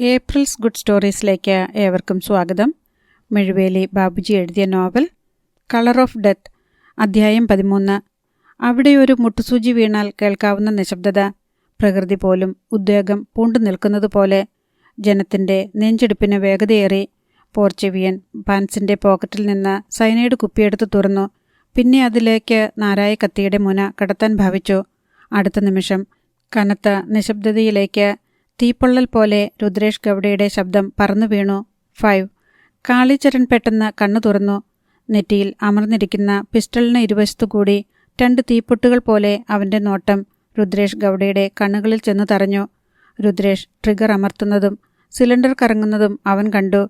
April's good സ്റ്റോറീസിലേക്ക് ഏവർക്കും സ്വാഗതം. മെഴുവേലി ബാബുജി എഴുതിയ നോവൽ കളർ ഓഫ് ഡെത്ത്, അധ്യായം 13. അവിടെ ഒരു മുട്ടുസൂചി വീണാൽ കേൾക്കാവുന്ന നിശബ്ദത, പ്രകൃതി പോലും ഉദ്വേഗം പൂണ്ടു നിൽക്കുന്നതുപോലെ. ജനത്തിൻ്റെ നെഞ്ചെടുപ്പിന് വേഗതയേറി. പോർച്ചുഗീയൻ പാൻസിൻ്റെ പോക്കറ്റിൽ നിന്ന് സയനൈഡ് കുപ്പിയെടുത്ത് തുറന്നു. പിന്നെ അതിലേക്ക് നാരായ കത്തിയുടെ മുന കടത്താൻ ഭാവിച്ചു. അടുത്ത നിമിഷം കനത്ത നിശബ്ദതയിലേക്ക് തീപ്പൊള്ളൽ പോലെ രുദ്രേഷ് ഗൗഡയുടെ ശബ്ദം പറന്നു വീണു. 5. കാളിച്ചരൺ പെട്ടെന്ന് കണ്ണു തുറന്നു. നെറ്റിയിൽ അമർന്നിരിക്കുന്ന പിസ്റ്റളിന് ഇരുവശത്തുകൂടി 2 തീപ്പൊട്ടുകൾ പോലെ അവൻ്റെ നോട്ടം രുദ്രേഷ് ഗൗഡയുടെ കണ്ണുകളിൽ ചെന്ന് തറഞ്ഞു. രുദ്രേഷ് ട്രിഗർ അമർത്തുന്നതും സിലിണ്ടർ കറങ്ങുന്നതും അവൻ കണ്ടു.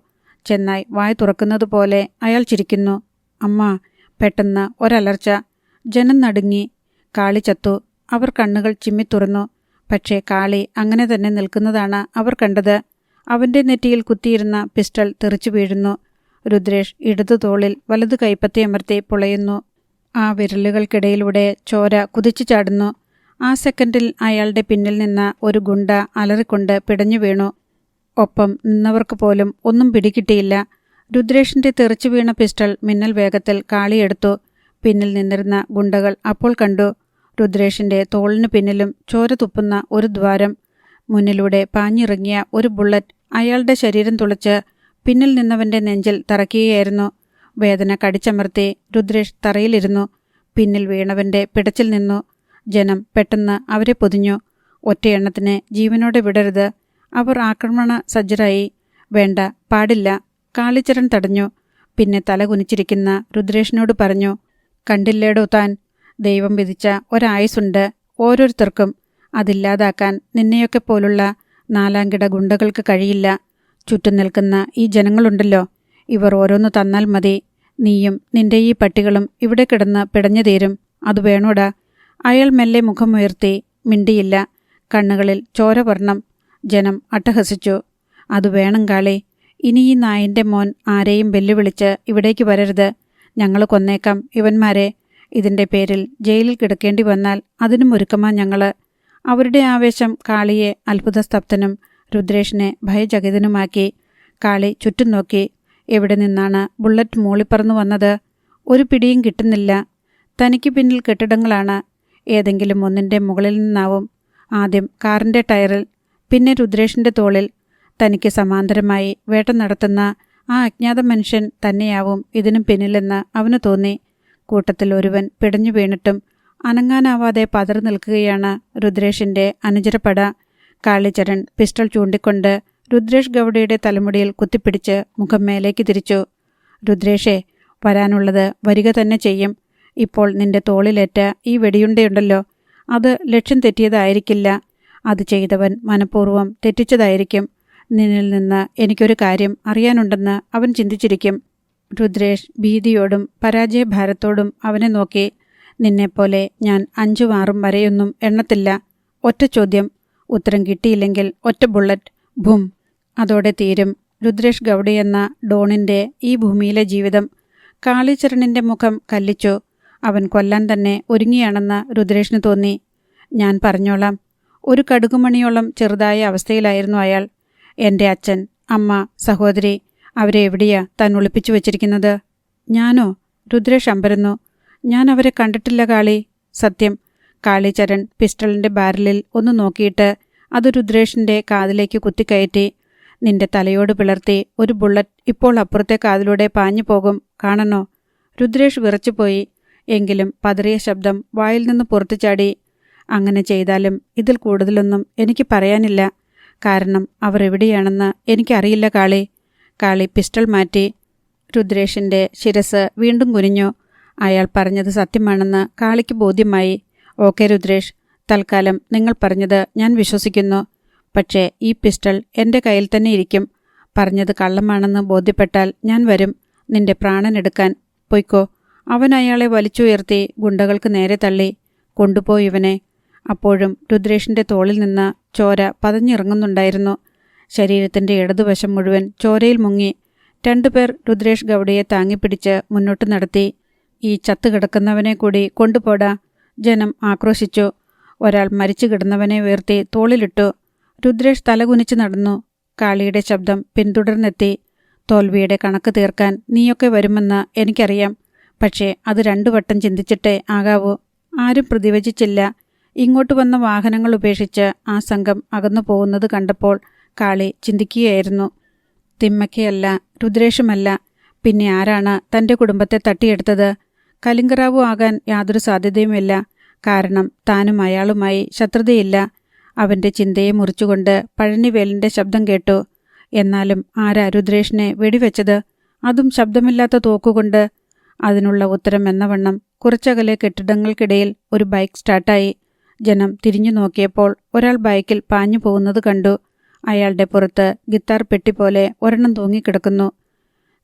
ചെന്നായി വായ തുറക്കുന്നതുപോലെ അയാൾ ചിരിക്കുന്നു. അമ്മ! പെട്ടെന്ന് ഒരലർച്ച. ജനം നടുങ്ങി. കാളി ചത്തു. അവർ കണ്ണുകൾ ചിമ്മിത്തുറന്നു. പക്ഷേ കാളി അങ്ങനെ തന്നെ നിൽക്കുന്നതാണ് അവർ കണ്ടത്. അവൻ്റെ നെറ്റിയിൽ കുത്തിയിരുന്ന പിസ്റ്റൾ തെറിച്ചു വീഴുന്നു. രുദ്രേഷ് ഇടതു തോളിൽ വലതു കൈപ്പത്തി അമർത്തി പുളയുന്നു. ആ വിരലുകൾക്കിടയിലൂടെ ചോര കുതിച്ചു ചാടുന്നു. ആ സെക്കൻഡിൽ അയാളുടെ പിന്നിൽ നിന്ന ഒരു ഗുണ്ട അലറിക്കൊണ്ട് പിടഞ്ഞു വീണു. ഒപ്പം നിന്നവർക്ക് പോലും ഒന്നും പിടികിട്ടിയില്ല. രുദ്രേഷിൻ്റെ തെറിച്ചു വീണ പിസ്റ്റൾ മിന്നൽ വേഗത്തിൽ കാളിയെടുത്തു. പിന്നിൽ നിന്നിരുന്ന ഗുണ്ടകൾ അപ്പോൾ കണ്ടു. രുദ്രേഷിൻ്റെ തോളിനു പിന്നിലും ചോര തുപ്പുന്ന ഒരു ദ്വാരം. മുന്നിലൂടെ പാഞ്ഞിറങ്ങിയ ഒരു ബുള്ളറ്റ് അയാളുടെ ശരീരം തുളച്ച് പിന്നിൽ നിന്നവൻ്റെ നെഞ്ചിൽ തറയ്ക്കുകയായിരുന്നു. വേദന കടിച്ചമർത്തി രുദ്രേഷ് തറയിലിരുന്നു. പിന്നിൽ വീണവൻ്റെ പിടച്ചിൽ നിന്നു. ജനം പെട്ടെന്ന് അവരെ പൊതിഞ്ഞു. ഒറ്റയെണ്ണത്തിന് ജീവനോടെ വിടരുത്. അവർ ആക്രമണ സജ്ജരായി. വേണ്ട, പാടില്ല. കാളിച്ചരൺ തടഞ്ഞു. പിന്നെ തല കുനിച്ചിരിക്കുന്ന രുദ്രേഷിനോട് പറഞ്ഞു, കണ്ടില്ലേടോ താൻ? ദൈവം വിധിച്ച ഒരായുസുണ്ട് ഓരോരുത്തർക്കും. അതില്ലാതാക്കാൻ നിന്നെയൊക്കെ പോലുള്ള നാലാംകിട ഗുണ്ടകൾക്ക് കഴിയില്ല. ചുറ്റും നിൽക്കുന്ന ഈ ജനങ്ങളുണ്ടല്ലോ, ഇവർ ഓരോന്ന് തന്നാൽ മതി. നീയും നിന്റെ ഈ പട്ടികളും ഇവിടെ കിടന്ന് പിടഞ്ഞു തീരും. അത് വേണോടാ? അയാൾ മെല്ലെ മുഖമുയർത്തി. മിണ്ടിയില്ല. കണ്ണുകളിൽ ചോര വർണ്ണം. ജനം അട്ടഹസിച്ചു. അത് വേണം കാളി. ഇനി ഈ നായിൻ്റെ മോൻ ആരെയും വെല്ലുവിളിച്ച് ഇവിടേക്ക് വരരുത്. ഞങ്ങൾ കൊന്നേക്കാം ഇവന്മാരെ. ഇതിൻ്റെ പേരിൽ ജയിലിൽ കിടക്കേണ്ടി വന്നാൽ അതിനും ഒരുക്കമാ ഞങ്ങൾ. അവരുടെ ആവേശം കാളിയെ അത്ഭുതസ്തബ്ധനും രുദ്രേഷിനെ ഭയചകിതനുമാക്കി. കാളി ചുറ്റും നോക്കി. എവിടെ നിന്നാണ് ബുള്ളറ്റ് മൂളിപ്പറന്നു വന്നത്? ഒരു പിടിയും കിട്ടുന്നില്ല. തനിക്ക് പിന്നിൽ കെട്ടിടങ്ങളാണ്. ഏതെങ്കിലും ഒന്നിൻ്റെ മുകളിൽ നിന്നാവും. ആദ്യം കാറിൻ്റെ ടയറിൽ, പിന്നെ രുദ്രേഷിൻ്റെ തോളിൽ. തനിക്ക് സമാന്തരമായി വേട്ട നടത്തുന്ന ആ അജ്ഞാത മനുഷ്യൻ തന്നെയാവും ഇതിനും പിന്നിലെന്ന് അവന് തോന്നി. കൂട്ടത്തിൽ ഒരുവൻ പിടഞ്ഞു വീണിട്ടും അനങ്ങാനാവാതെ പതറി നിൽക്കുകയാണ് രുദ്രേഷിൻ്റെ അനുചരപ്പട. കാളിച്ചരൺ പിസ്റ്റൾ ചൂണ്ടിക്കൊണ്ട് രുദ്രേഷ് ഗൗഡയുടെ തലമുടിയിൽ കുത്തിപ്പിടിച്ച് മുഖം മേലേക്ക് തിരിച്ചു. രുദ്രേഷേ, വരാനുള്ളത് വരിക തന്നെ ചെയ്യും. ഇപ്പോൾ നിന്റെ തോളിലേറ്റ ഈ വെടിയുണ്ടയുണ്ടല്ലോ, അത് ലക്ഷ്യം തെറ്റിയതായിരിക്കില്ല. അത് ചെയ്തവൻ മനഃപൂർവ്വം തെറ്റിച്ചതായിരിക്കും. നിന്നിൽ നിന്ന് എനിക്കൊരു കാര്യം അറിയാനുണ്ടെന്ന് അവൻ ചിന്തിച്ചിരിക്കും. രുദ്രേഷ് ഭീതിയോടും പരാജയഭാരത്തോടും അവനെ നോക്കി. നിന്നെപ്പോലെ ഞാൻ 5ഉം 6ഉം വരെയൊന്നും എണ്ണത്തില്ല. ഒറ്റ ചോദ്യം. ഉത്തരം കിട്ടിയില്ലെങ്കിൽ ഒറ്റ ബുള്ളറ്റ്. ഭും! അതോടെ തീരും രുദ്രേഷ് ഗൗഡയെന്ന ഡോണിൻ്റെ ഈ ഭൂമിയിലെ ജീവിതം. കാളിച്ചരണിൻ്റെ മുഖം കല്ലിച്ചു. അവൻ കൊല്ലാൻ തന്നെ ഒരുങ്ങിയാണെന്ന് രുദ്രേഷിന് തോന്നി. ഞാൻ പറഞ്ഞോളാം. ഒരു കടുകുമണിയോളം ചെറുതായ അവസ്ഥയിലായിരുന്നു അയാൾ. എൻ്റെ അച്ഛൻ, അമ്മ, സഹോദരി, അവരെ എവിടെയാ താൻ ഒളിപ്പിച്ചു വച്ചിരിക്കുന്നത്? ഞാനോ? രുദ്രേഷ് അമ്പരന്നു. ഞാൻ അവരെ കണ്ടിട്ടില്ല കാളി. സത്യം. കാളിച്ചരൺ പിസ്റ്റളിൻ്റെ ബാരലിൽ ഒന്ന് നോക്കിയിട്ട് അത് രുദ്രേഷിൻ്റെ കാതിലേക്ക് കുത്തിക്കയറ്റി. നിന്റെ തലയോട് പിളർത്തി ഒരു ബുള്ളറ്റ് ഇപ്പോൾ അപ്പുറത്തെ കാതിലൂടെ പാഞ്ഞു പോകും. കാണണോ? രുദ്രേഷ് വിറച്ചുപോയി. എങ്കിലും പതറിയ ശബ്ദം വായിൽ നിന്ന് പുറത്തു ചാടി. അങ്ങനെ ചെയ്താലും ഇതിൽ കൂടുതലൊന്നും എനിക്ക് പറയാനില്ല. കാരണം അവർ എവിടെയാണെന്ന് എനിക്കറിയില്ല കാളി. കാളി പിസ്റ്റൾ മാറ്റി. രുദ്രേഷിൻ്റെ ശിരസ് വീണ്ടും കുനിഞ്ഞു. അയാൾ പറഞ്ഞത് സത്യമാണെന്ന് കാളിക്ക് ബോധ്യമായി. ഓക്കെ രുദ്രേഷ്, തൽക്കാലം നിങ്ങൾ പറഞ്ഞത് ഞാൻ വിശ്വസിക്കുന്നു. പക്ഷേ ഈ പിസ്റ്റൾ എൻ്റെ കയ്യിൽ തന്നെ ഇരിക്കും. പറഞ്ഞത് കള്ളമാണെന്ന് ബോധ്യപ്പെട്ടാൽ ഞാൻ വരും നിന്റെ പ്രാണനെടുക്കാൻ. പൊയ്ക്കോ. അവൻ അയാളെ വലിച്ചുയർത്തി ഗുണ്ടകൾക്ക് നേരെ തള്ളി. കൊണ്ടുപോയി ഇവനെ. അപ്പോഴും രുദ്രേഷിൻ്റെ തോളിൽ നിന്ന് ചോര പതഞ്ഞിറങ്ങുന്നുണ്ടായിരുന്നു. ശരീരത്തിൻ്റെ ഇടതുവശം മുഴുവൻ ചോരയിൽ മുങ്ങി. 2 പേർ രുദ്രേഷ് ഗൗഡയെ താങ്ങിപ്പിടിച്ച് മുന്നോട്ട് നടത്തി. ഈ ചത്തുകിടക്കുന്നവനെ കൂടി കൊണ്ടുപോടാ, ജനം ആക്രോശിച്ചു. ഒരാൾ മരിച്ചു കിടന്നവനെ ഉയർത്തി തോളിലിട്ടു. രുദ്രേഷ് തലകുനിച്ച് നടന്നു. കാളിയുടെ ശബ്ദം പിന്തുടർന്നെത്തി. തോൽവിയുടെ കണക്ക് തീർക്കാൻ നീയൊക്കെ വരുമെന്ന് എനിക്കറിയാം. പക്ഷേ അത് 2 വട്ടം ചിന്തിച്ചിട്ടേ ആകാവൂ. ആരും പ്രതിവചിച്ചില്ല. ഇങ്ങോട്ട് വന്ന വാഹനങ്ങൾ ഉപേക്ഷിച്ച് ആ സംഘം അകന്നു പോകുന്നത് കണ്ടപ്പോൾ കാളി ചിന്തിക്കുകയായിരുന്നു. തിമ്മക്കയല്ല, രുദ്രേഷുമല്ല, പിന്നെ ആരാണ് തൻ്റെ കുടുംബത്തെ തട്ടിയെടുത്തത്? കലിംഗറാവു ആകാൻ യാതൊരു സാധ്യതയുമില്ല. കാരണം താനും അയാളുമായി ശത്രുതയില്ല. അവൻ്റെ ചിന്തയെ മുറിച്ചുകൊണ്ട് പഴനിവേലിൻ്റെ ശബ്ദം കേട്ടു. എന്നാലും ആരാ രുദ്രേഷിനെ വെടിവെച്ചത്? അതും ശബ്ദമില്ലാത്ത തോക്കുകൊണ്ട്. അതിനുള്ള ഉത്തരം എന്നവണ്ണം കുറച്ചകലെ കെട്ടിടങ്ങൾക്കിടയിൽ ഒരു ബൈക്ക് സ്റ്റാർട്ടായി. ജനം തിരിഞ്ഞു നോക്കിയപ്പോൾ ഒരാൾ ബൈക്കിൽ പാഞ്ഞു പോകുന്നത് കണ്ടു. അയാളുടെ പുറത്ത് ഗിത്താർ പെട്ടി പോലെ ഒരെണ്ണം തൂങ്ങിക്കിടക്കുന്നു.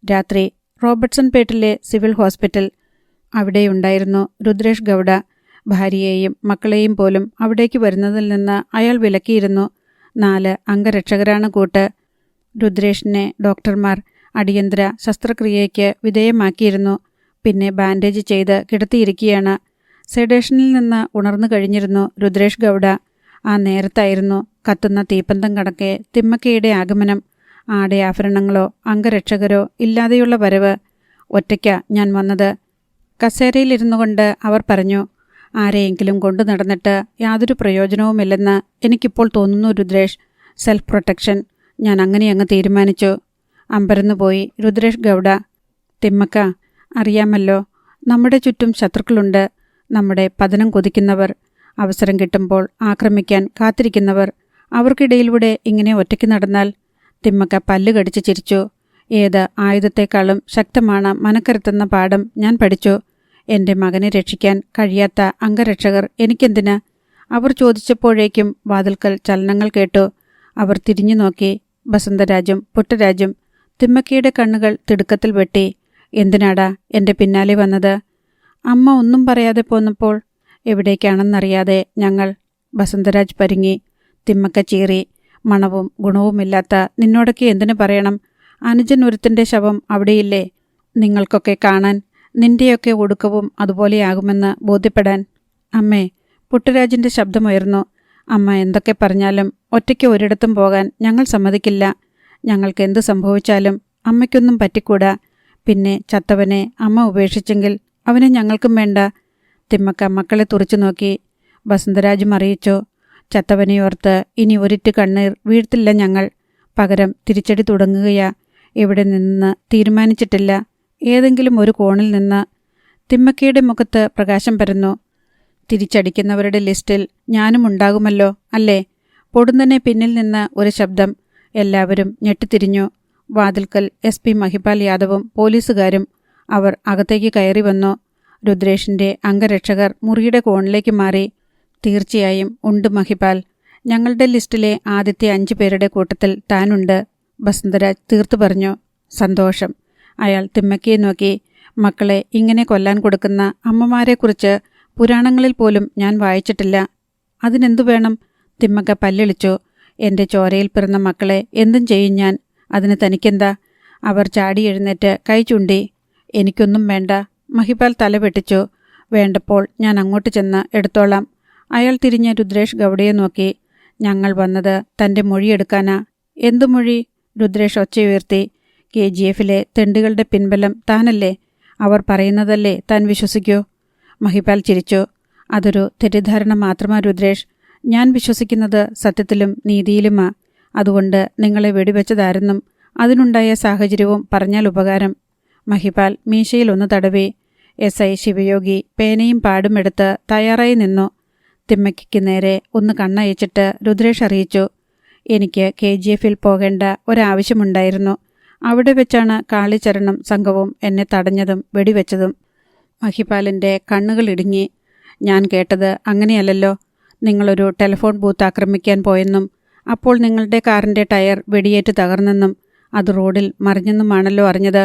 രാത്രി റോബർട്ട്സൺ പേട്ടിലെ സിവിൽ ഹോസ്പിറ്റൽ. അവിടെയുണ്ടായിരുന്നു രുദ്രേഷ് ഗൗഡ. ഭാര്യയെയും മക്കളെയും പോലും അവിടേക്ക് വരുന്നതിൽ നിന്ന് അയാൾ വിലക്കിയിരുന്നു. 4 അംഗരക്ഷകരാണ് കൂട്ട്. രുദ്രേഷിനെ ഡോക്ടർമാർ അടിയന്തര ശസ്ത്രക്രിയയ്ക്ക് വിധേയമാക്കിയിരുന്നു. പിന്നെ ബാൻഡേജ് ചെയ്ത് കിടത്തിയിരിക്കുകയാണ്. സെഡേഷനിൽ നിന്ന് ഉണർന്നു കഴിഞ്ഞിരുന്നു രുദ്രേഷ് ഗൗഡ. ആ നേരത്തായിരുന്നു കത്തുന്ന തീപ്പന്തം കണക്കെ തിമ്മക്കയുടെ ആഗമനം. ആഭരണങ്ങളോ അംഗരക്ഷകരോ ഇല്ലാതെയുള്ള വരവ്. ഒറ്റയ്ക്കാ ഞാൻ വന്നത്. കസേരയിലിരുന്നു കൊണ്ട് അവർ പറഞ്ഞു. ആരെയെങ്കിലും കൊണ്ടു നടന്നിട്ട് യാതൊരു പ്രയോജനവുമില്ലെന്ന് എനിക്കിപ്പോൾ തോന്നുന്നു രുദ്രേഷ്. Self protection. ഞാൻ അങ്ങ് തീരുമാനിച്ചു. അമ്പരന്നുപോയി രുദ്രേഷ് ഗൗഡ. തിമ്മക്ക, അറിയാമല്ലോ, നമ്മുടെ ചുറ്റും ശത്രുക്കളുണ്ട്. നമ്മുടെ പതനം കൊതിക്കുന്നവർ, അവസരം കിട്ടുമ്പോൾ ആക്രമിക്കാൻ കാത്തിരിക്കുന്നവർ. അവർക്കിടയിലൂടെ ഇങ്ങനെ ഒറ്റയ്ക്ക് നടന്നാൽ? തിമ്മക്ക പല്ല് കടിച്ച് ചിരിച്ചു. ഏത് ആയുധത്തെക്കാളും ശക്തമാണ് മനക്കരുത്തുന്ന പാഠം ഞാൻ പഠിച്ചു. എൻ്റെ മകനെ രക്ഷിക്കാൻ കഴിയാത്ത അംഗരക്ഷകർ എനിക്കെന്തിന്? അവർ ചോദിച്ചപ്പോഴേക്കും വാതിൽക്കൽ ചലനങ്ങൾ കേട്ടു. അവർ തിരിഞ്ഞു നോക്കി. ബസന്തരാജും പുട്ടരാജും. തിമ്മക്കയുടെ കണ്ണുകൾ തിടുക്കത്തിൽ വെട്ടി. എന്തിനാടാ എൻ്റെ പിന്നാലെ വന്നത്? അമ്മ ഒന്നും പറയാതെ പോന്നപ്പോൾ. എവിടേക്കാണെന്നറിയാതെ ഞങ്ങൾ. ബസന്തരാജ് പരുങ്ങി. തിമ്മക്ക ചീറി. മണവും ഗുണവുമില്ലാത്ത നിന്നോടൊക്കെ എന്തിനു പറയണം? അനുജൻ ഒരുത്തൻ്റെ ശവം അവിടെയില്ലേ? നിങ്ങൾക്കൊക്കെ കാണാൻ. നിന്റെയൊക്കെ ഒടുക്കവും അതുപോലെയാകുമെന്ന് ബോധ്യപ്പെടാൻ. അമ്മേ, പുട്ടരാജിൻ്റെ ശബ്ദമുയർന്നു. അമ്മ എന്തൊക്കെ പറഞ്ഞാലും ഒറ്റയ്ക്ക് ഒരിടത്തും പോകാൻ ഞങ്ങൾ സമ്മതിക്കില്ല. ഞങ്ങൾക്ക് എന്ത് സംഭവിച്ചാലും അമ്മയ്ക്കൊന്നും പറ്റിക്കൂടാ. പിന്നെ ചത്തവനെ അമ്മ ഉപേക്ഷിച്ചെങ്കിൽ അവനെ ഞങ്ങൾക്കും വേണ്ട. തിമ്മക്ക മക്കളെ തുറച്ചു നോക്കി. ബസന്തരാജും അറിയിച്ചു. ചത്തവനെ ഓർത്ത് ഇനി ഒരിറ്റ് കണ്ണീർ വീഴ്ത്തില്ല ഞങ്ങൾ. പകരം തിരിച്ചടി തുടങ്ങുകയാ. എവിടെ നിന്ന് തീരുമാനിച്ചിട്ടില്ല. ഏതെങ്കിലും ഒരു കോണിൽ നിന്ന്. തിമ്മക്കയുടെ മുഖത്ത് പ്രകാശം പരന്നു. തിരിച്ചടിക്കുന്നവരുടെ ലിസ്റ്റിൽ ഞാനും ഉണ്ടാകുമല്ലോ, അല്ലേ? പൊടുന്നനെ പിന്നിൽ നിന്ന് ഒരു ശബ്ദം. എല്ലാവരും ഞെട്ടിത്തിരിഞ്ഞു. വാതിൽക്കൽ SP മഹിപാൽ യാദവും പോലീസുകാരും. അവർ അകത്തേക്ക് കയറി വന്നു. രുദ്രേഷിൻ്റെ അംഗരക്ഷകർ മുറിയുടെ കോണിലേക്ക് മാറി. തീർച്ചയായും ഉണ്ട് മഹിപാൽ. ഞങ്ങളുടെ ലിസ്റ്റിലെ ആദ്യത്തെ 5 പേരുടെ കൂട്ടത്തിൽ താനുണ്ട്, ബസന്തരാജ് തീർത്തു പറഞ്ഞു. സന്തോഷം. അയാൾ തിമ്മക്കയെ നോക്കി. മക്കളെ ഇങ്ങനെ കൊല്ലാൻ കൊടുക്കുന്ന അമ്മമാരെക്കുറിച്ച് പുരാണങ്ങളിൽ പോലും ഞാൻ വായിച്ചിട്ടില്ല. അതിനെന്തു വേണം? തിമ്മക്ക പല്ലിളിച്ചു. എൻ്റെ ചോരയിൽ പിറന്ന മക്കളെ എന്തും ചെയ്യും ഞാൻ. അതിന് തനിക്കെന്താ? അവർ ചാടി എഴുന്നേറ്റ് കൈ ചൂണ്ടി. എനിക്കൊന്നും വേണ്ട. മഹിപാൽ തല വെട്ടിച്ചു. വേണ്ടപ്പോൾ ഞാൻ അങ്ങോട്ട് ചെന്ന് എടുത്തോളാം. അയാൾ തിരിഞ്ഞ് രുദ്രേഷ് ഗൗഡയെ നോക്കി. ഞങ്ങൾ വന്നത് തൻ്റെ മൊഴിയെടുക്കാനാ. എന്തു മൊഴി? രുദ്രേഷ് ഒച്ചയുയർത്തി. KGFലെ തെണ്ടുകളുടെ പിൻബലം താനല്ലേ? അവർ പറയുന്നതല്ലേ താൻ വിശ്വസിക്കൂ? മഹിപാൽ ചിരിച്ചു. അതൊരു തെറ്റിദ്ധാരണ മാത്രമാ രുദ്രേഷ്. ഞാൻ വിശ്വസിക്കുന്നത് സത്യത്തിലും നീതിയിലുമാ. അതുകൊണ്ട് നിങ്ങളെ വെടിവെച്ചതാരെന്നും അതിനുണ്ടായ സാഹചര്യവും പറഞ്ഞാൽ ഉപകാരം. മഹിപാൽ മീശയിൽ ഒന്ന് തടവി. SI ശിവയോഗി പേനയും പാടും എടുത്ത് തയ്യാറായി നിന്നു. തിമ്മയ്ക്ക് നേരെ ഒന്ന് കണ്ണയച്ചിട്ട് രുദ്രേഷ് അറിയിച്ചു. എനിക്ക് KGFൽ പോകേണ്ട ഒരാവശ്യമുണ്ടായിരുന്നു. അവിടെ വെച്ചാണ് കാളിചരണം സംഘവും എന്നെ തടഞ്ഞതും വെടിവെച്ചതും. മഹിപാലിൻ്റെ കണ്ണുകൾ ഇടുങ്ങി. ഞാൻ കേട്ടത് അങ്ങനെയല്ലല്ലോ. നിങ്ങളൊരു ടെലിഫോൺ ബൂത്ത് ആക്രമിക്കാൻ പോയെന്നും അപ്പോൾ നിങ്ങളുടെ കാറിൻ്റെ ടയർ വെടിയേറ്റ് തകർന്നെന്നും അത് റോഡിൽ മറിഞ്ഞെന്നുമാണല്ലോ അറിഞ്ഞത്.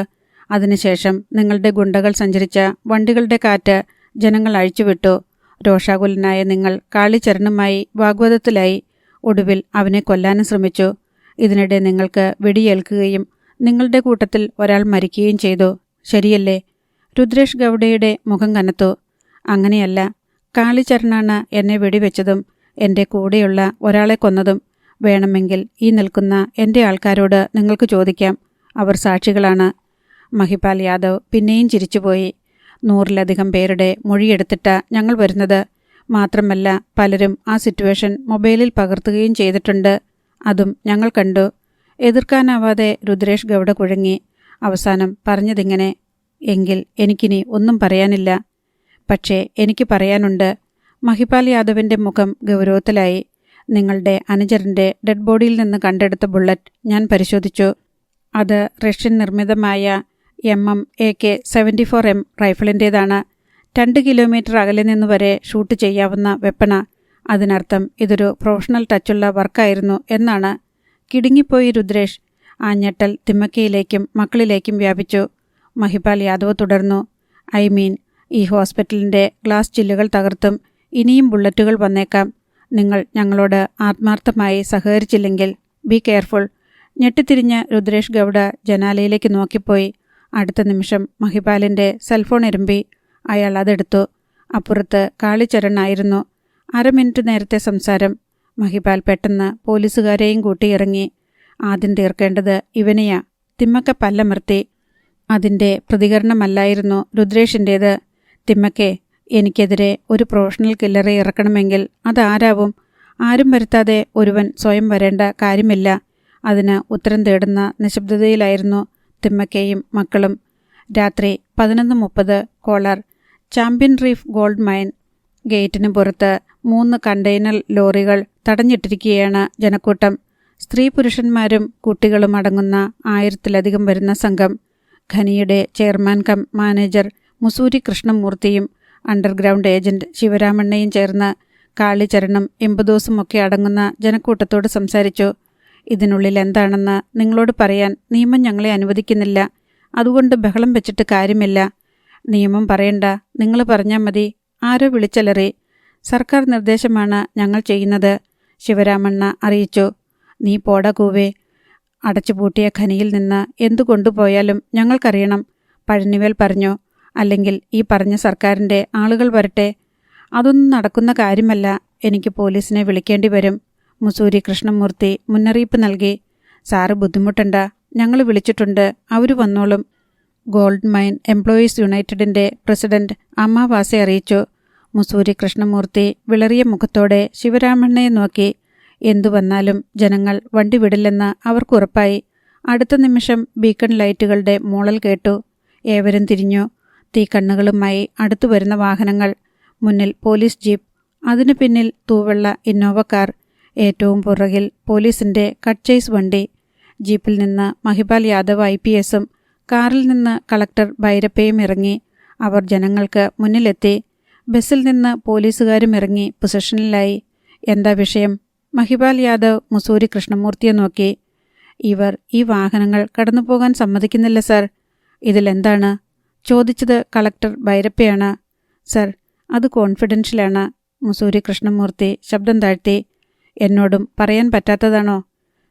അതിനുശേഷം നിങ്ങളുടെ ഗുണ്ടകൾ സഞ്ചരിച്ച വണ്ടികളുടെ കാറ്റ് ജനങ്ങൾ അഴിച്ചുവിട്ടു. രോഷാകുലനായ നിങ്ങൾ കാളിചരണുമായി വാഗ്വാദത്തിലായി. ഒടുവിൽ അവനെ കൊല്ലാനും ശ്രമിച്ചു. ഇതിനിടെ നിങ്ങൾക്ക് വെടിയേൽക്കുകയും നിങ്ങളുടെ കൂട്ടത്തിൽ ഒരാൾ മരിക്കുകയും ചെയ്തു. ശരിയല്ലേ? രുദ്രേഷ് ഗൗഡയുടെ മുഖം കനത്തു. അങ്ങനെയല്ല. കാളിചരണാണ് എന്നെ വെടിവെച്ചതും എൻ്റെ കൂടെയുള്ള ഒരാളെ കൊന്നതും. വേണമെങ്കിൽ ഈ നിൽക്കുന്ന എൻ്റെ ആൾക്കാരോട് നിങ്ങൾക്ക് ചോദിക്കാം, അവർ സാക്ഷികളാണ്. മഹിപാൽ യാദവ് പിന്നെയും ചിരിച്ചുപോയി. 100-ലധികം പേരുടെ മൊഴിയെടുത്തിട്ട ഞങ്ങൾ വരുന്നത്. മാത്രമല്ല പലരും ആ സിറ്റുവേഷൻ മൊബൈലിൽ പകർത്തുകയും ചെയ്തിട്ടുണ്ട്. അതും ഞങ്ങൾ കണ്ടു. എതിർക്കാനാവാതെ രുദ്രേഷ് ഗൗഡ കുഴങ്ങി. അവസാനം പറഞ്ഞതിങ്ങനെ, എങ്കിൽ എനിക്കിനി ഒന്നും പറയാനില്ല. പക്ഷേ എനിക്ക് പറയാനുണ്ട്. മഹിപാൽ യാദവിൻ്റെ മുഖം ഗൗരവത്തിലായി. നിങ്ങളുടെ അനുചരൻ്റെ ഡെഡ് ബോഡിയിൽ നിന്ന് കണ്ടെടുത്ത ബുള്ളറ്റ് ഞാൻ പരിശോധിച്ചു. അത് റഷ്യൻ നിർമ്മിതമായ AK-74M റൈഫിളിൻ്റേതാണ്. 2 കിലോമീറ്റർ അകലെ നിന്ന് വരെ ഷൂട്ട് ചെയ്യാവുന്ന വെപ്പണ. അതിനർത്ഥം ഇതൊരു പ്രൊഫഷണൽ ടച്ചുള്ള വർക്കായിരുന്നു എന്നാണ്. കിടുങ്ങിപ്പോയി രുദ്രേഷ്. ആ ഞെട്ടൽ തിമ്മക്കയിലേക്കും മക്കളിലേക്കും വ്യാപിച്ചു. മഹിപാൽ യാദവ് തുടർന്നു. ഈ ഹോസ്പിറ്റലിൻ്റെ ഗ്ലാസ് ചില്ലുകൾ തകർത്തും ഇനിയും ബുള്ളറ്റുകൾ വന്നേക്കാം. നിങ്ങൾ ഞങ്ങളോട് ആത്മാർത്ഥമായി സഹകരിച്ചില്ലെങ്കിൽ ബി കെയർഫുൾ. ഞെട്ടിത്തിരിഞ്ഞ രുദ്രേഷ് ഗൗഡ ജനാലയിലേക്ക് നോക്കിപ്പോയി. അടുത്ത നിമിഷം മഹിപാലിൻ്റെ സെൽഫോൺ ഇരമ്പി. അയാൾ അതെടുത്തു. അപ്പുറത്ത് കാളിച്ചരണായിരുന്നു. 1/2 മിനിറ്റ് നേരത്തെ സംസാരം. മഹിപാൽ പെട്ടെന്ന് പോലീസുകാരെയും കൂട്ടി ഇറങ്ങി. ആദ്യം തീർക്കേണ്ടത് ഇവനെയാ. തിമ്മക്ക പല്ലമർത്തി. അതിൻ്റെ പ്രതികരണമല്ലായിരുന്നു രുദ്രേഷിൻ്റേത്. തിമ്മക്കെ, എനിക്കെതിരെ ഒരു പ്രൊഫഷണൽ കില്ലറെ ഇറക്കണമെങ്കിൽ അതാരാവും? ആരും വരുത്താതെ ഒരുവൻ സ്വയം വരേണ്ട കാര്യമില്ല. അതിന് ഉത്തരം തേടുന്ന നിശബ്ദതയിലായിരുന്നു തിമ്മക്കയും മക്കളും. രാത്രി 11:30 caller. Champion reef gold mine. ഗേറ്റിന് പുറത്ത് 3 കണ്ടെയ്നർ ലോറികൾ തടഞ്ഞിട്ടിരിക്കുകയാണ് ജനക്കൂട്ടം. സ്ത്രീ പുരുഷന്മാരും കുട്ടികളും അടങ്ങുന്ന 1000-ലധികം വരുന്ന സംഘം. ഖനിയുടെ ചെയർമാൻ കം മാനേജർ മുസൂരി കൃഷ്ണമൂർത്തിയും അണ്ടർഗ്രൗണ്ട് ഏജന്റ് ശിവരാമണ്ണയും ചേർന്ന് കാളിചരണം എമ്പദോസുമൊക്കെ അടങ്ങുന്ന ജനക്കൂട്ടത്തോട് സംസാരിച്ചു. ഇതിനുള്ളിൽ എന്താണെന്ന് നിങ്ങളോട് പറയാൻ നിയമം ഞങ്ങളെ അനുവദിക്കുന്നില്ല. അതുകൊണ്ട് ബഹളം വെച്ചിട്ട് കാര്യമില്ല. നിയമം പറയണ്ട, നിങ്ങൾ പറഞ്ഞാൽ മതി. ആരോ വിളിച്ചലറി. സർക്കാർ നിർദ്ദേശമാണ് ഞങ്ങൾ ചെയ്യുന്നത്, ശിവരാമണ്ണ അറിയിച്ചു. നീ പോടാ കൂവേ. അടച്ചുപൂട്ടിയ ഖനിയിൽ നിന്ന് എന്തു കൊണ്ടുപോയാലും ഞങ്ങൾക്കറിയണം, പഴനിവേൽ പറഞ്ഞു. അല്ലെങ്കിൽ ഈ പറഞ്ഞ സർക്കാരിൻ്റെ ആളുകൾ വരട്ടെ. അതൊന്നും നടക്കുന്ന കാര്യമല്ല. എനിക്ക് പോലീസിനെ വിളിക്കേണ്ടി വരും. മുസൂരി കൃഷ്ണമൂർത്തി മുന്നറിയിപ്പ് നൽകി. സാറ് ബുദ്ധിമുട്ടണ്ട, ഞങ്ങൾ വിളിച്ചിട്ടുണ്ട്, അവർ വന്നോളും. ഗോൾഡ് മൈൻ എംപ്ലോയീസ് യുണൈറ്റഡിൻ്റെ പ്രസിഡന്റ് അമ്മാവാസെ അറിയിച്ചു. മുസൂരി കൃഷ്ണമൂർത്തി വിളറിയ മുഖത്തോടെ ശിവരാമണ്ണയെ നോക്കി. എന്തു വന്നാലും ജനങ്ങൾ വണ്ടി വിടില്ലെന്ന് അവർക്കുറപ്പായി. അടുത്ത നിമിഷം ബീക്കൺ ലൈറ്റുകളുടെ മൂളൽ കേട്ടു. ഏവരും തിരിഞ്ഞു. തീക്കണ്ണുകളുമായി അടുത്തു വരുന്ന വാഹനങ്ങൾ. മുന്നിൽ പോലീസ് ജീപ്പ്, അതിനു പിന്നിൽ തൂവെള്ള ഇന്നോവ കാർ, ഏറ്റവും പുറകിൽ പോലീസിൻ്റെ കട്ട്ചേസ് വണ്ടി. ജീപ്പിൽ നിന്ന് മഹിപാൽ യാദവ് IPSും കാറിൽ നിന്ന് കളക്ടർ ഭൈരപ്പയും ഇറങ്ങി. അവർ ജനങ്ങൾക്ക് മുന്നിലെത്തി. ബസ്സിൽ നിന്ന് പോലീസുകാരും ഇറങ്ങി പൊസിഷനിലായി. എന്താ വിഷയം? മഹിപാൽ യാദവ് മുസൂരി കൃഷ്ണമൂർത്തിയെ നോക്കി. ഇവർ ഈ വാഹനങ്ങൾ കടന്നുപോകാൻ സമ്മതിക്കുന്നില്ല സർ. ഇതിലെന്താണ്? ചോദിച്ചത് കളക്ടർ ഭൈരപ്പയാണ്. സർ, അത് കോൺഫിഡൻഷ്യലാണ്. മുസൂരി കൃഷ്ണമൂർത്തി ശബ്ദം താഴ്ത്തി. എന്നോടും പറയാൻ പറ്റാത്തതാണോ?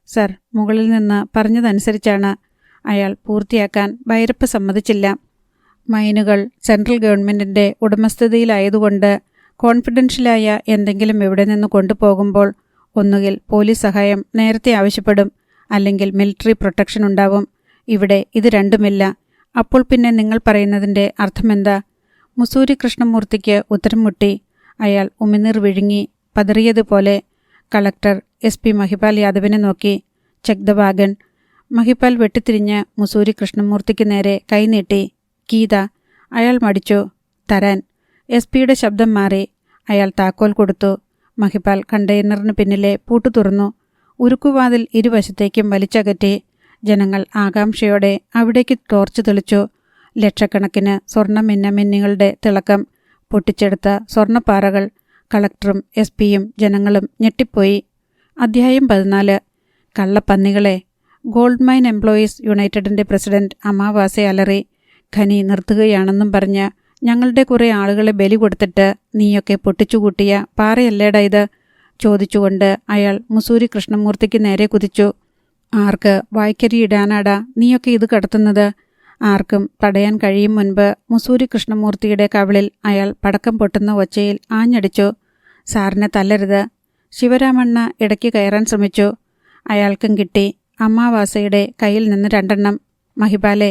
സർ, മുകളിൽ നിന്ന് പറഞ്ഞതനുസരിച്ചാണ്. അയാൾ പൂർത്തിയാക്കാൻ ഭൈരപ്പ സമ്മതിച്ചില്ല. മൈനുകൾ സെൻട്രൽ ഗവൺമെൻറ്റിൻ്റെ ഉടമസ്ഥതയിലായതുകൊണ്ട് കോൺഫിഡൻഷ്യലായ എന്തെങ്കിലും ഇവിടെ നിന്ന് കൊണ്ടുപോകുമ്പോൾ ഒന്നുകിൽ പോലീസ് സഹായം നേരത്തെ ആവശ്യപ്പെടും, അല്ലെങ്കിൽ മിലിറ്ററി പ്രൊട്ടക്ഷൻ ഉണ്ടാവും. ഇവിടെ ഇത് രണ്ടുമില്ല. അപ്പോൾ പിന്നെ നിങ്ങൾ പറയുന്നതിൻ്റെ അർത്ഥമെന്താ? മുസൂരി കൃഷ്ണമൂർത്തിക്ക് ഉത്തരം മുട്ടി. അയാൾ ഉമിനീർ വിഴുങ്ങി പതറിയതുപോലെ. കളക്ടർ SP മഹിപാൽ യാദവിനെ നോക്കി. Check the wagon. മഹിപാൽ വെട്ടിത്തിരിഞ്ഞ് മുസൂരി കൃഷ്ണമൂർത്തിക്ക് നേരെ കൈനീട്ടി. ഗീത. അയാൾ മടിച്ചു. തരാൻ. SP-യുടെ ശബ്ദം മാറി. അയാൾ താക്കോൽ കൊടുത്തു. മഹിപാൽ കണ്ടെയ്നറിന് പിന്നിലെ പൂട്ടു തുറന്നു. ഉരുക്കുവാതിൽ ഇരുവശത്തേക്കും വലിച്ചകറ്റി. ജനങ്ങൾ ആകാംക്ഷയോടെ അവിടേക്ക് ടോർച്ച് തെളിച്ചു. ലക്ഷക്കണക്കിന് സ്വർണ്ണ മിന്നമിന്നികളുടെ തിളക്കം. പൊട്ടിച്ചെടുത്ത സ്വർണ്ണപ്പാറകൾ. കളക്ടറും SP-യും ജനങ്ങളും ഞെട്ടിപ്പോയി. അധ്യായം 14. കള്ളപ്പന്നികളെ. ഗോൾഡ് മൈൻ എംപ്ലോയീസ് യുണൈറ്റഡിൻ്റെ പ്രസിഡന്റ് അമാവാസെ അലറി. ഖനി നിർത്തുകയാണെന്നും പറഞ്ഞ് ഞങ്ങളുടെ കുറേ ആളുകളെ ബലി കൊടുത്തിട്ട് നീയൊക്കെ പൊട്ടിച്ചുകൂട്ടിയ പാറയല്ലേടാ ഇത്? ചോദിച്ചുകൊണ്ട് അയാൾ മുസൂരി കൃഷ്ണമൂർത്തിക്ക് നേരെ കുതിച്ചു. ആർക്ക് വായ്ക്കരിയിടാനാടാ നീയൊക്കെ ഇത് കടത്തുന്നത്? ആർക്കും തടയാൻ കഴിയും മുൻപ് മുസൂരി കൃഷ്ണമൂർത്തിയുടെ കവിളിൽ അയാൾ പടക്കം പൊട്ടുന്ന ഒച്ചയിൽ ആഞ്ഞടിച്ചു. സാറിനെ തല്ലരുത്. ശിവരാമണ്ണ ഇടയ്ക്ക് കയറാൻ ശ്രമിച്ചു. അയാൾക്കും കിട്ടി. അമ്മാവാസയുടെ കയ്യിൽ നിന്ന് 2 മഹിപാലെ,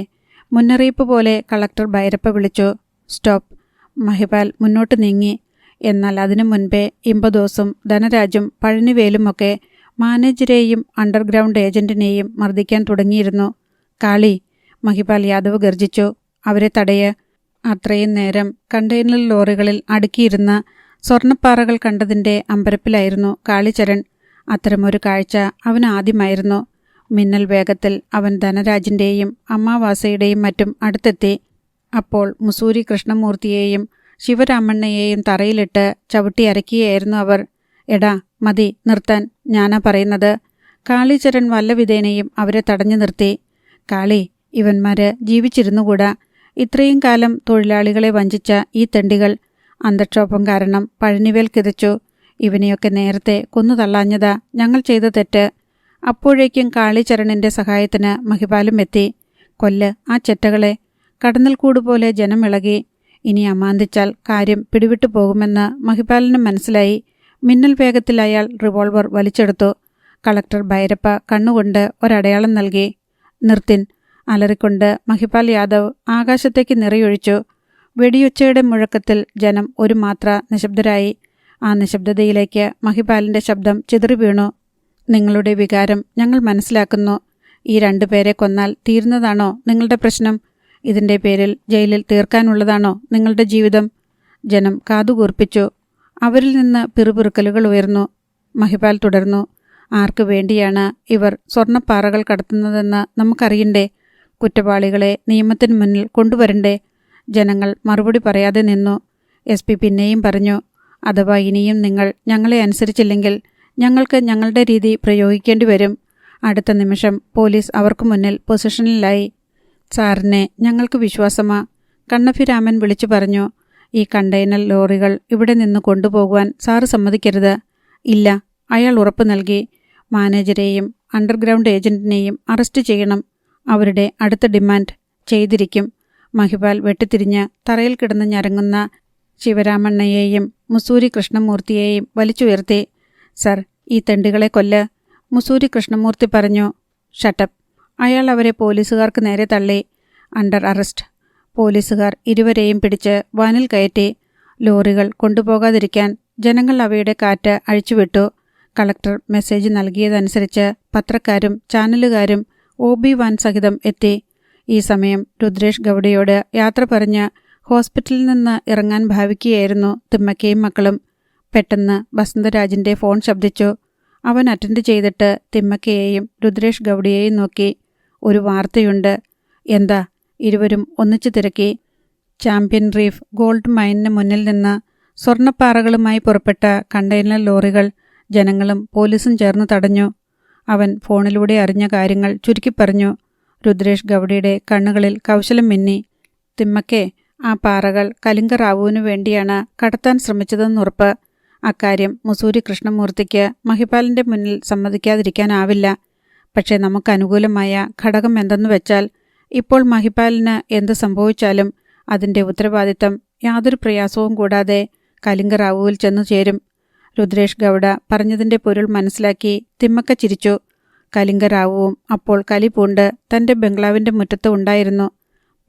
മുന്നറിയിപ്പ് പോലെ കളക്ടർ ഭൈരപ്പ വിളിച്ചു. സ്റ്റോപ്പ്. മഹിപാൽ മുന്നോട്ട് നീങ്ങി. എന്നാൽ അതിനു മുൻപേ ഇമ്പദോസും ധനരാജും പഴനിവേലുമൊക്കെ മാനേജരെയും അണ്ടർഗ്രൗണ്ട് ഏജന്റിനെയും മർദ്ദിക്കാൻ തുടങ്ങിയിരുന്നു. കാളി, മഹിപാൽ യാദവ് ഗർജിച്ചു. അവരെ തടയ്. അത്രയും നേരം കണ്ടെയ്നർ ലോറികളിൽ അടുക്കിയിരുന്ന സ്വർണ്ണപ്പാറകൾ കണ്ടതിൻ്റെ അമ്പരപ്പിലായിരുന്നു കാളിചരൺ. അത്തരമൊരു കാഴ്ച അവന് ആദ്യമായിരുന്നു. മിന്നൽ വേഗത്തിൽ അവൻ ധനരാജിൻ്റെയും അമ്മാവാസയുടെയും മറ്റും അടുത്തെത്തി. അപ്പോൾ മുസൂരി കൃഷ്ണമൂർത്തിയെയും ശിവരാമണ്ണയെയും തറയിലിട്ട് ചവിട്ടി അരയ്ക്കുകയായിരുന്നു അവർ. എടാ മതി, നിർത്താൻ, ഞാനാ പറയുന്നത്. കാളിചരൺ വല്ലവിധേനയും അവരെ തടഞ്ഞു നിർത്തി. കാളി, ഇവന്മാര് ജീവിച്ചിരുന്നുകൂടാ. ഇത്രയും കാലം തൊഴിലാളികളെ വഞ്ചിച്ച ഈ തെണ്ടികൾ അന്തക്ഷോഭം കാരണം പഴനിവേൽ കിതച്ചു. ഇവനെയൊക്കെ നേരത്തെ കൊന്നുതള്ളാഞ്ഞതാ ഞങ്ങൾ ചെയ്ത തെറ്റ്. അപ്പോഴേക്കും കാളിചരണിൻ്റെ സഹായത്തിന് മഹിപാലും എത്തി. കൊല്ല് ആ ചെറ്റകളെ. കടന്നൽക്കൂട് പോലെ ജനം ഇളകി. ഇനി അമാന്തിച്ചാൽ കാര്യം പിടിവിട്ടു പോകുമെന്ന് മഹിപാലിന് മനസ്സിലായി. മിന്നൽ വേഗത്തിൽ അയാൾ റിവോൾവർ വലിച്ചെടുത്തു. കളക്ടർ ഭൈരപ്പ കണ്ണുകൊണ്ട് ഒരടയാളം നൽകി. നിർത്തിൻ. അലറിക്കൊണ്ട് മഹിപാൽ യാദവ് ആകാശത്തേക്ക് നിറയൊഴിച്ചു. വെടിയൊച്ചയുടെ മുഴക്കത്തിൽ ജനം ഒരു മാത്ര നിശബ്ദരായി. ആ നിശബ്ദതയിലേക്ക് മഹിപാലിൻ്റെ ശബ്ദം ചിതറി വീണു. നിങ്ങളുടെ വികാരം ഞങ്ങൾ മനസ്സിലാക്കുന്നു. ഈ 2 പേരെ കൊന്നാൽ തീരുന്നതാണോ നിങ്ങളുടെ പ്രശ്നം? ഇതിൻ്റെ പേരിൽ ജയിലിൽ തീർക്കാനുള്ളതാണോ നിങ്ങളുടെ ജീവിതം? ജനം കാതുകൂർപ്പിച്ചു. അവരിൽ നിന്ന് പിറുപിറുക്കലുകൾ ഉയർന്നു. മഹിപാൽ തുടർന്നു. ആർക്കു വേണ്ടിയാണ് ഇവർ സ്വർണ്ണപ്പാറകൾ കടത്തുന്നതെന്ന് നമുക്കറിയണ്ടേ? കുറ്റവാളികളെ നിയമത്തിന് മുന്നിൽ കൊണ്ടുവരണ്ടേ? ജനങ്ങൾ മറുപടി പറയാതെ നിന്നു. SP പിന്നെയും പറഞ്ഞു, അഥവാ ഇനിയും നിങ്ങൾ ഞങ്ങളെ അനുസരിച്ചില്ലെങ്കിൽ ഞങ്ങൾക്ക് ഞങ്ങളുടെ രീതി പ്രയോഗിക്കേണ്ടി വരും. അടുത്ത നിമിഷം പോലീസ് അവർക്ക് മുന്നിൽ പൊസിഷനിലായി. സാറിനെ ഞങ്ങൾക്ക് വിശ്വാസമാ, കണ്ണഫിരാമൻ വിളിച്ചു പറഞ്ഞു. ഈ കണ്ടെയ്നർ ലോറികൾ ഇവിടെ നിന്ന് കൊണ്ടുപോകുവാൻ സാറ് സമ്മതിക്കരുത്. ഇല്ല, അയാൾ ഉറപ്പു നൽകി. മാനേജരെയും അണ്ടർഗ്രൗണ്ട് ഏജന്റിനെയും അറസ്റ്റ് ചെയ്യണം. അവരുടെ അടുത്ത ഡിമാൻഡ് ചെയ്തിരിക്കും. മഹിപാൽ വെട്ടിത്തിരിഞ്ഞ് തറയിൽ കിടന്ന് ഞരങ്ങുന്ന ശിവരാമണ്ണയെയും മുസൂരി കൃഷ്ണമൂർത്തിയെയും വലിച്ചുയർത്തി. സർ, ഈ തെണ്ടികളെ കൊല്ല്. മുസൂരി കൃഷ്ണമൂർത്തി പറഞ്ഞു. ഷട്ടപ്പ്. അയാൾ അവരെ പോലീസുകാർക്ക് നേരെ തള്ളി. Under arrest. പോലീസുകാർ ഇരുവരെയും പിടിച്ച് വാനിൽ കയറ്റി. ലോറികൾ കൊണ്ടുപോകാതിരിക്കാൻ ജനങ്ങൾ അവയുടെ കാറ്റ് അഴിച്ചുവിട്ടു. കളക്ടർ മെസ്സേജ് നൽകിയതനുസരിച്ച് പത്രക്കാരും ചാനലുകാരും OB വാൻ സഹിതം എത്തി. ഈ സമയം രുദ്രേഷ് ഗൗഡയോട് യാത്ര പറഞ്ഞ് ഹോസ്പിറ്റലിൽ നിന്ന് ഇറങ്ങാൻ ഭാവിക്കുകയായിരുന്നു തിമ്മക്കയും മക്കളും. പെട്ടെന്ന് വസന്തരാജിൻ്റെ ഫോൺ ശബ്ദിച്ചു. അവൻ അറ്റൻഡ് ചെയ്തിട്ട് തിമ്മക്കയെയും രുദ്രേഷ് ഗൗഡയെയും നോക്കി. ഒരു വാർത്തയുണ്ട്. എന്താ? ഇരുവരും ഒന്നിച്ചു തിരക്കി. ചാമ്പ്യൻ റീഫ് ഗോൾഡ് മൈനിന് മുന്നിൽ നിന്ന് സ്വർണ്ണപ്പാറകളുമായി പുറപ്പെട്ട കണ്ടെയ്നർ ലോറികൾ ജനങ്ങളും പോലീസും ചേർന്ന് തടഞ്ഞു. അവൻ ഫോണിലൂടെ അറിഞ്ഞ കാര്യങ്ങൾ ചുരുക്കിപ്പറഞ്ഞു. രുദ്രേഷ് ഗൗഡയുടെ കണ്ണുകളിൽ കൗശലം മിന്നി. തിമ്മക്കെ, ആ പാറകൾ കലിംഗ റാവുവിനു വേണ്ടിയാണ് കടത്താൻ ശ്രമിച്ചതെന്നുറപ്പ്. അക്കാര്യം മുസൂരി കൃഷ്ണമൂർത്തിക്ക് മഹിപാലിൻ്റെ മുന്നിൽ സമ്മതിക്കാതിരിക്കാനാവില്ല. പക്ഷേ നമുക്കനുകൂലമായ ഘടകം എന്തെന്ന് വെച്ചാൽ ഇപ്പോൾ മഹിപാലിന് എന്ത് സംഭവിച്ചാലും അതിൻ്റെ ഉത്തരവാദിത്തം യാതൊരു പ്രയാസവും കൂടാതെ കലിംഗ റാവുവിൽ ചെന്നു ചേരും. രുദ്രേഷ് ഗൗഡ പറഞ്ഞതിൻ്റെ പൊരുൾ മനസ്സിലാക്കി തിമ്മക്ക ചിരിച്ചു. കലിംഗ റാവുവും അപ്പോൾ കലി പൂണ്ട് തൻ്റെ ബംഗ്ലാവിൻ്റെ മുറ്റത്ത് ഉണ്ടായിരുന്നു.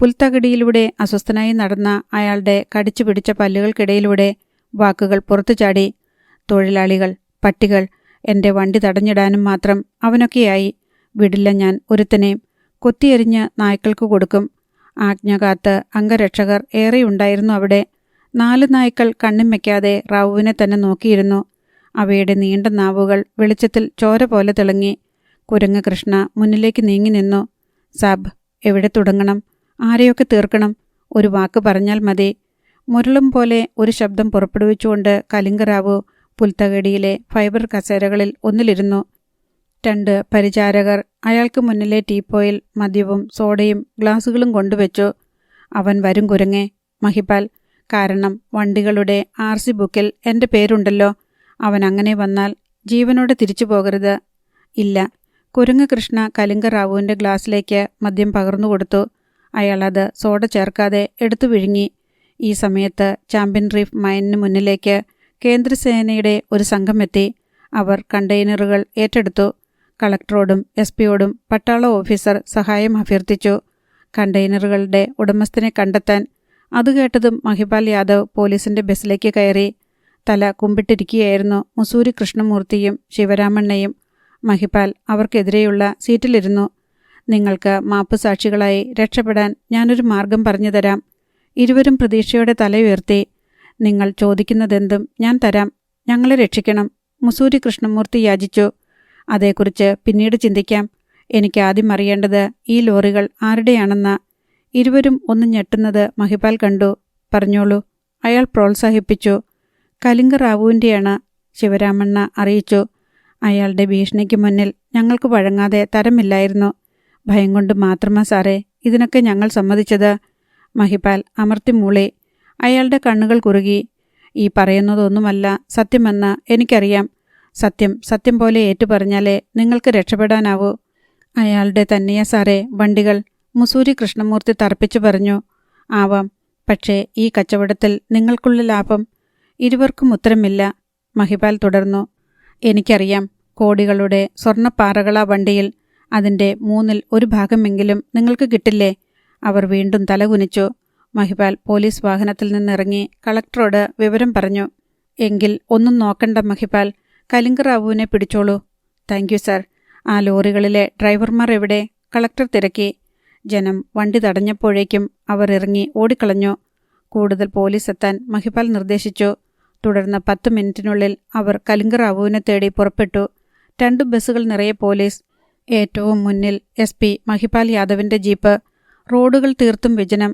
പുൽത്തകടിയിലൂടെ അസ്വസ്ഥനായി നടന്ന അയാളുടെ കടിച്ചു പിടിച്ച പല്ലുകൾക്കിടയിലൂടെ വാക്കുകൾ പുറത്തു ചാടി. തൊഴിലാളികൾ, പട്ടികൾ, എൻ്റെ വണ്ടി തടഞ്ഞിടാനും മാത്രം അവനൊക്കെയായി. വിടില്ല ഞാൻ ഒരുത്തനെയും. കൊത്തിയെറിഞ്ഞ് നായ്ക്കൾക്ക് കൊടുക്കും. ആജ്ഞ കാത്ത് അംഗരക്ഷകർ ഏറെയുണ്ടായിരുന്നു അവിടെ. 4 നായ്ക്കൾ കണ്ണും വയ്ക്കാതെ റാവുവിനെ തന്നെ നോക്കിയിരുന്നു. അവയുടെ നീണ്ട നാവുകൾ വെളിച്ചത്തിൽ ചോര പോലെ തിളങ്ങി. കുരങ്ങ് കൃഷ്ണ മുന്നിലേക്ക് നീങ്ങി നിന്നു. സാബ്, എവിടെ തുടങ്ങണം? ആരെയൊക്കെ തീർക്കണം? ഒരു വാക്ക് പറഞ്ഞാൽ മതി. മുരളും പോലെ ഒരു ശബ്ദം പുറപ്പെടുവിച്ചുകൊണ്ട് കലിംഗറാവു പുൽത്തകടിയിലെ ഫൈബർ കസേരകളിൽ ഒന്നിലിരുന്നു. 2 പരിചാരകർ അയാൾക്ക് മുന്നിലെ ടീപ്പോയിൽ മദ്യവും സോഡയും ഗ്ലാസുകളും കൊണ്ടുവച്ചു. അവൻ വരും കുരങ്ങേ, മഹിപാൽ. കാരണം വണ്ടികളുടെ RC ബുക്കിൽ എൻ്റെ പേരുണ്ടല്ലോ. അവൻ അങ്ങനെ വന്നാൽ ജീവനോടെ തിരിച്ചു പോകരുത്. ഇല്ല. കുരങ്ങ് കൃഷ്ണ കലിംഗ റാവുവിൻ്റെ ഗ്ലാസ്സിലേക്ക് മദ്യം പകർന്നുകൊടുത്തു. അയാളത് സോഡ ചേർക്കാതെ എടുത്തു വിഴുങ്ങി. ഈ സമയത്ത് ചാമ്പ്യൻ റീഫ് മൈനിന് മുന്നിലേക്ക് കേന്ദ്രസേനയുടെ ഒരു സംഘം എത്തി. അവർ കണ്ടെയ്നറുകൾ ഏറ്റെടുത്തു. കളക്ടറോടും SP-യോടും പട്ടാള ഓഫീസർ സഹായം അഭ്യർത്ഥിച്ചു. കണ്ടെയ്നറുകളുടെ ഉടമസ്ഥനെ കണ്ടെത്താൻ. അതുകേട്ടതും മഹിപാൽ യാദവ് പോലീസിന്റെ ബസ്സിലേക്ക് കയറി. തല കുമ്പിട്ടിരിക്കുകയായിരുന്നു മുസൂരി കൃഷ്ണമൂർത്തിയും ശിവരാമണ്ണയും. മഹിപാൽ അവർക്കെതിരെയുള്ള സീറ്റിലിരുന്നു. നിങ്ങൾക്ക് മാപ്പുസാക്ഷികളായി രക്ഷപ്പെടാൻ ഞാനൊരു മാർഗം പറഞ്ഞു തരാം. ഇരുവരും പ്രതീക്ഷയോടെ തലയുയർത്തി. നിങ്ങൾ ചോദിക്കുന്നതെന്തും ഞാൻ തരാം. ഞങ്ങളെ രക്ഷിക്കണം, മുസൂരി കൃഷ്ണമൂർത്തി യാചിച്ചു. അതേക്കുറിച്ച് പിന്നീട് ചിന്തിക്കാം. എനിക്ക് ആദ്യം അറിയേണ്ടത് ഈ ലോറികൾ ആരുടെയാണെന്ന. ഇരുവരും ഒന്ന് ഞെട്ടുന്നത് മഹിപാൽ കണ്ടു. പറഞ്ഞോളൂ, അയാൾ പ്രോത്സാഹിപ്പിച്ചു. കലിംഗ റാവുവിൻ്റെയാണ്, ശിവരാമണ്ണ അറിയിച്ചു. അയാളുടെ ഭീഷണിക്ക് മുന്നിൽ ഞങ്ങൾക്ക് വഴങ്ങാതെ തരമില്ലായിരുന്നു. ഭയം കൊണ്ട് മാത്രമാ സാറേ ഇതിനൊക്കെ ഞങ്ങൾ സമ്മതിച്ചത്. മഹിപാൽ അമർത്തി മൂളി. അയാളുടെ കണ്ണുകൾ കുറുകി. ഈ പറയുന്നതൊന്നുമല്ല സത്യമെന്ന് എനിക്കറിയാം. സത്യം സത്യം പോലെ ഏറ്റുപറഞ്ഞാലേ നിങ്ങൾക്ക് രക്ഷപ്പെടാനാവൂ. അയാളുടെ തന്നെയാ സാറേ വണ്ടികൾ, മുസൂരി കൃഷ്ണമൂർത്തി തറപ്പിച്ചു പറഞ്ഞു. ആവാം, പക്ഷേ ഈ കച്ചവടത്തിൽ നിങ്ങൾക്കുള്ള ലാഭം? ഇരുവർക്കും ഉത്തരമില്ല. മഹിപാൽ തുടർന്നു. എനിക്കറിയാം, കോടികളുടെ സ്വർണ്ണപ്പാറകളാ വണ്ടിയിൽ. അതിൻ്റെ 1/3 ഭാഗമെങ്കിലും നിങ്ങൾക്ക് കിട്ടില്ലേ? അവർ വീണ്ടും തലകുനിച്ചു. മഹിപാൽ പോലീസ് വാഹനത്തിൽ നിന്നിറങ്ങി കളക്ടറോട് വിവരം പറഞ്ഞു. എങ്കിൽ ഒന്നും നോക്കണ്ട മഹിപാൽ, കലിംഗ റാവുവിനെ പിടിച്ചോളൂ. Thank you sir. ആ ലോറികളിലെ ഡ്രൈവർമാർ എവിടെ? കളക്ടർ തിരക്കി. ജനം വണ്ടി തടഞ്ഞപ്പോഴേക്കും അവർ ഇറങ്ങി ഓടിക്കളഞ്ഞു. കൂടുതൽ പോലീസ് എത്താൻ മഹിപാൽ നിർദ്ദേശിച്ചു. തുടർന്ന് 10 മിനിറ്റിനുള്ളിൽ അവർ കലിംഗ റാവുവിനെ തേടി പുറപ്പെട്ടു. 2 ബസ്സുകൾ നിറയെ പോലീസ്. ഏറ്റവും മുന്നിൽ SP മഹിപാൽ യാദവിൻ്റെ ജീപ്പ്. റോഡുകൾ തീർത്തും വിജനം.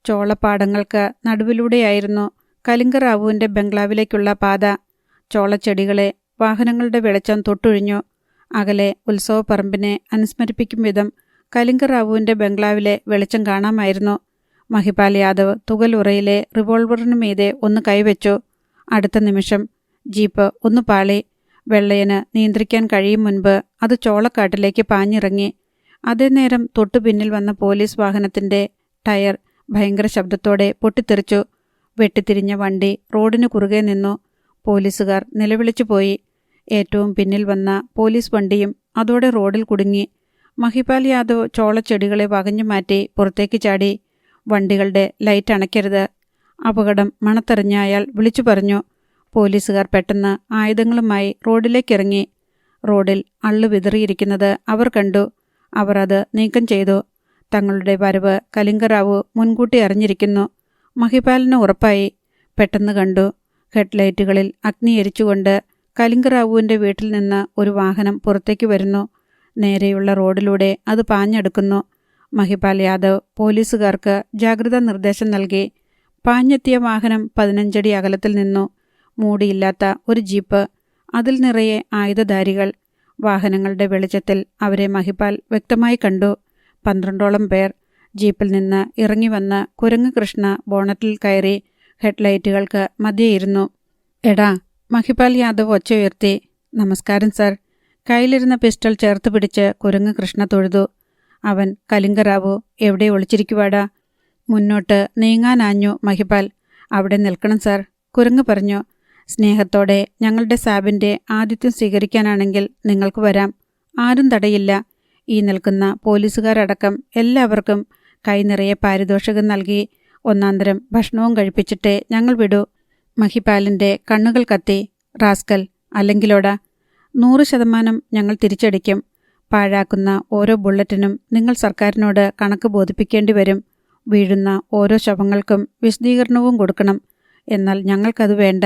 ചോളപ്പാടങ്ങൾക്ക് നടുവിലൂടെയായിരുന്നു കലിംഗ റാവുവിൻ്റെ ബംഗ്ലാവിലേക്കുള്ള പാത. ചോളച്ചെടികളെ വാഹനങ്ങളുടെ വെളിച്ചം തൊട്ടുഴിഞ്ഞു. അകലെ ഉത്സവപ്പറമ്പിനെ അനുസ്മരിപ്പിക്കും വിധം കലിംഗ റാവുവിൻ്റെ ബംഗ്ലാവിലെ വെളിച്ചം കാണാമായിരുന്നു. മഹിപാൽ യാദവ് തുകലുറയിലെ റിവോൾവറിനു മീതെ ഒന്ന് കൈവച്ചു. അടുത്ത നിമിഷം ജീപ്പ് ഒന്ന് പാളി. വെള്ളയന് നിയന്ത്രിക്കാൻ കഴിയും മുൻപ് അത് ചോളക്കാട്ടിലേക്ക് പാഞ്ഞിറങ്ങി. അതേനേരം തൊട്ടു പിന്നിൽ വന്ന പോലീസ് വാഹനത്തിൻ്റെ ടയർ ഭയങ്കര ശബ്ദത്തോടെ പൊട്ടിത്തെറിച്ചു. വെട്ടിത്തിരിഞ്ഞ വണ്ടി റോഡിന് കുറുകെ നിന്നു. പോലീസുകാർ നിലവിളിച്ചു പോയി. ഏറ്റവും പിന്നിൽ വന്ന പോലീസ് വണ്ടിയും അതോടെ റോഡിൽ കുടുങ്ങി. മഹിപാൽ യാദവ് ചോളച്ചെടികളെ വകഞ്ഞു മാറ്റി പുറത്തേക്ക് ചാടി. വണ്ടികളുടെ ലൈറ്റ് അണയ്ക്കരുത്. അപകടം മണത്തറിഞ്ഞ അയാൾ വിളിച്ചു പറഞ്ഞു. പോലീസുകാർ പെട്ടെന്ന് ആയുധങ്ങളുമായി റോഡിലേക്കിറങ്ങി. റോഡിൽ അള്ളു വിതറിയിരിക്കുന്നത് അവർ കണ്ടു. അവർ അത് നീക്കം ചെയ്തു. തങ്ങളുടെ വരവ് കലിംഗ റാവു മുൻകൂട്ടി അറിഞ്ഞിരിക്കുന്നു. മഹിപാലിന് ഉറപ്പായി. പെട്ടെന്ന് കണ്ടു, ഹെഡ്ലൈറ്റുകളിൽ അഗ്നി എരിച്ചുകൊണ്ട് കലിംഗ റാവുവിൻ്റെ വീട്ടിൽ നിന്ന് ഒരു വാഹനം പുറത്തേക്ക് വരുന്നു. നേരെയുള്ള റോഡിലൂടെ അത് പാഞ്ഞെടുക്കുന്നു. മഹിപാൽ യാദവ് പോലീസുകാർക്ക് ജാഗ്രതാ നിർദ്ദേശം നൽകി. പാഞ്ഞെത്തിയ വാഹനം 15 അടി അകലത്തിൽ നിന്നു. മൂടിയില്ലാത്ത ഒരു ജീപ്പ്, അതിൽ നിറയെ ആയുധധാരികൾ. വാഹനങ്ങളുടെ വെളിച്ചത്തിൽ അവരെ മഹിപാൽ വ്യക്തമായി കണ്ടു. 12ഓളം പേർ. ജീപ്പിൽ നിന്ന് ഇറങ്ങി വന്ന് കുരങ്ങ് കൃഷ്ണ ബോണറ്റിൽ കയറി ഹെഡ്ലൈറ്റുകൾക്ക് മധ്യേയിരുന്നു. എടാ, മഹിപാൽ യാദവ് ഒച്ചയുയർത്തി. നമസ്കാരം സാർ. കയ്യിലിരുന്ന പിസ്റ്റൾ ചേർത്ത് പിടിച്ച് കുരങ്ങ് കൃഷ്ണ തൊഴുതു. അവൻ കലിംഗ റാവു എവിടെ ഒളിച്ചിരിക്കുവാടാ? മുന്നോട്ട് നീങ്ങാനാഞ്ഞു മഹിപാൽ. അവിടെ നിൽക്കണം സാർ, കുരങ്ങ് പറഞ്ഞു. സ്നേഹത്തോടെ ഞങ്ങളുടെ സാബിൻ്റെ ആതിഥ്യം സ്വീകരിക്കാനാണെങ്കിൽ നിങ്ങൾക്ക് വരാം. ആരും തടയില്ല. ഈ നിൽക്കുന്ന പോലീസുകാരടക്കം എല്ലാവർക്കും കൈനിറയെ പാരിതോഷികം നൽകി ഒന്നാന്തരം ഭക്ഷണവും കഴിപ്പിച്ചിട്ടേ ഞങ്ങൾ വിടൂ. മഹിപാലിൻ്റെ കണ്ണുകൾ കത്തി. റാസ്കൽ, അല്ലെങ്കിലോടാ? 100% ഞങ്ങൾ തിരിച്ചടിക്കും. പാഴാക്കുന്ന ഓരോ ബുള്ളറ്റിനും നിങ്ങൾ സർക്കാരിനോട് കണക്ക് ബോധിപ്പിക്കേണ്ടി വരും. വീഴുന്ന ഓരോ ശവങ്ങൾക്കും വിശദീകരണവും കൊടുക്കണം. എന്നാൽ ഞങ്ങൾക്കത് വേണ്ട.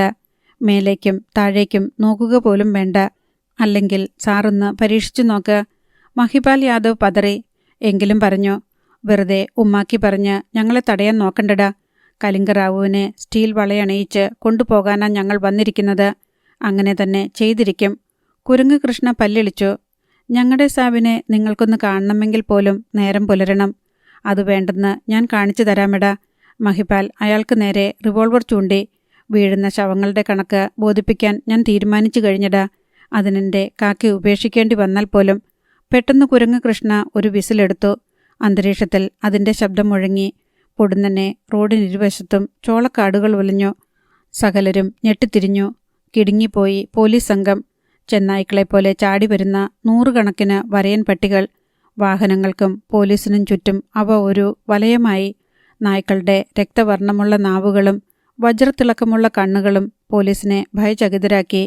മേലേക്കും താഴേക്കും നോക്കുക പോലും വേണ്ട. അല്ലെങ്കിൽ സാറൊന്ന് പരീക്ഷിച്ചു നോക്ക്. മഹിപാൽ യാദവ് പതറി. എങ്കിലും പറഞ്ഞു. വെറുതെ ഉമ്മാക്കി പറഞ്ഞ് ഞങ്ങളെ തടയാൻ നോക്കണ്ടടാ. കലിംഗ റാവുവിനെ സ്റ്റീൽ വളയണിയിച്ച് കൊണ്ടുപോകാനാ ഞങ്ങൾ വന്നിരിക്കുന്നത്. അങ്ങനെ തന്നെ ചെയ്തിരിക്കും. കുരങ്ങ് കൃഷ്ണ പല്ലിളിച്ചു. ഞങ്ങളുടെ സാബിനെ നിങ്ങൾക്കൊന്ന് കാണണമെങ്കിൽ പോലും നേരം പുലരണം. അത് വേണ്ടെന്ന് ഞാൻ കാണിച്ചു തരാമെടാ. മഹിപാൽ അയാൾക്ക് നേരെ റിവോൾവർ ചൂണ്ടി. വീഴുന്ന ശവങ്ങളുടെ കണക്ക് ബോധിപ്പിക്കാൻ ഞാൻ തീരുമാനിച്ചു കഴിഞ്ഞടാ. അതിനെൻ്റെ കാക്കി ഉപേക്ഷിക്കേണ്ടി വന്നാൽ പോലും. പെട്ടെന്ന് കുരങ്ങ് കൃഷ്ണ ഒരു വിസിലെടുത്തു. അന്തരീക്ഷത്തിൽ അതിൻ്റെ ശബ്ദം മുഴങ്ങി. പൊടുന്നനെ റോഡിനിരുവശത്തും ചോളക്കാടുകൾ ഒലിഞ്ഞു. സകലരും ഞെട്ടിത്തിരിഞ്ഞു. കിടുങ്ങിപ്പോയി പോലീസ് സംഘം. ചെന്നായ്ക്കളെപ്പോലെ ചാടി വരുന്ന നൂറുകണക്കിന് വരയൻ പട്ടികൾ. വാഹനങ്ങൾക്കും പോലീസിനും ചുറ്റും അവ ഒരു വലയമായി. നായ്ക്കളുടെ രക്തവർണ്ണമുള്ള നാവുകളും വജ്രത്തിളക്കമുള്ള കണ്ണുകളും പോലീസിനെ ഭയചകിതരാക്കി.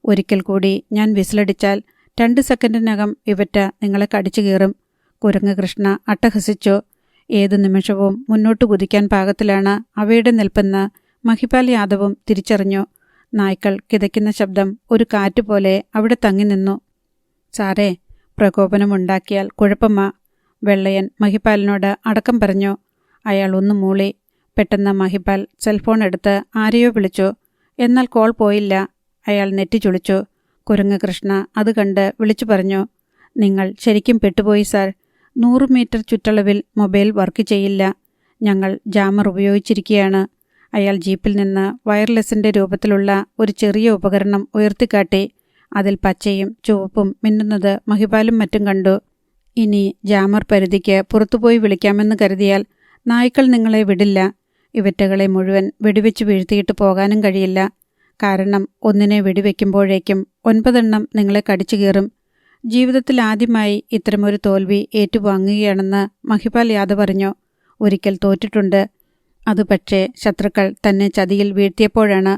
ഒരിക്കൽ കൂടി ഞാൻ വിസിലടിച്ചാൽ 2 സെക്കൻഡിനകം ഇവറ്റ നിങ്ങളെ കടിച്ചു കീറും. കുരങ്ങ് കൃഷ്ണ അട്ടഹസിച്ചു. ഏതു നിമിഷവും മുന്നോട്ട് കുതിക്കാൻ പാകത്തിലാണ് അവയുടെ നിൽപ്പെന്ന് മഹിപാൽ യാദവും തിരിച്ചറിഞ്ഞു. നായ്ക്കൾ കിതയ്ക്കുന്ന ശബ്ദം ഒരു കാറ്റുപോലെ അവിടെ തങ്ങി നിന്നു. സാറേ, പ്രകോപനമുണ്ടാക്കിയാൽ കുഴപ്പമാ, വെള്ളയൻ മഹിപാലിനോട് അടക്കം പറഞ്ഞു. അയാൾ ഒന്ന് മൂളി. പെട്ടെന്ന് മഹിപാൽ സെൽഫോൺ എടുത്ത് ആരെയോ വിളിച്ചു. എന്നാൽ കോൾ പോയില്ല. അയാൾ നെറ്റിച്ചുളിച്ചു. കുരങ്ങ് കൃഷ്ണ അത് കണ്ട് വിളിച്ചു പറഞ്ഞു, നിങ്ങൾ ശരിക്കും പെട്ടുപോയി സാർ. 100 മീറ്റർ ചുറ്റളവിൽ മൊബൈൽ വർക്ക് ചെയ്യില്ല. ഞങ്ങൾ ജാമർ ഉപയോഗിച്ചിരിക്കുകയാണ്. അയാൾ ജീപ്പിൽ നിന്ന് വയർലെസ്സിൻ്റെ രൂപത്തിലുള്ള ഒരു ചെറിയ ഉപകരണം ഉയർത്തിക്കാട്ടി. അതിൽ പച്ചയും ചുവപ്പും മിന്നുന്നത് മഹിപാലും മറ്റും കണ്ടു. ഇനി ജാമർ പരിധിക്ക് പുറത്തുപോയി വിളിക്കാമെന്ന് കരുതിയാൽ നായ്ക്കൾ നിങ്ങളെ വിടില്ല. ഇവറ്റകളെ മുഴുവൻ വെടിവെച്ച് വീഴ്ത്തിയിട്ട് പോകാനും കഴിയില്ല. കാരണം ഒന്നിനെ വെടിവെക്കുമ്പോഴേക്കും 9 എണ്ണം നിങ്ങളെ കടിച്ചു കീറും. ജീവിതത്തിൽ ആദ്യമായി ഇത്തരമൊരു തോൽവി ഏറ്റുവാങ്ങുകയാണെന്ന് മഹിപാൽ യാദവ് പറഞ്ഞു. ഒരിക്കൽ തോറ്റിട്ടുണ്ട്. അത് പക്ഷേ ശത്രുക്കൾ തന്നെ ചതിയിൽ വീഴ്ത്തിയപ്പോഴാണ്.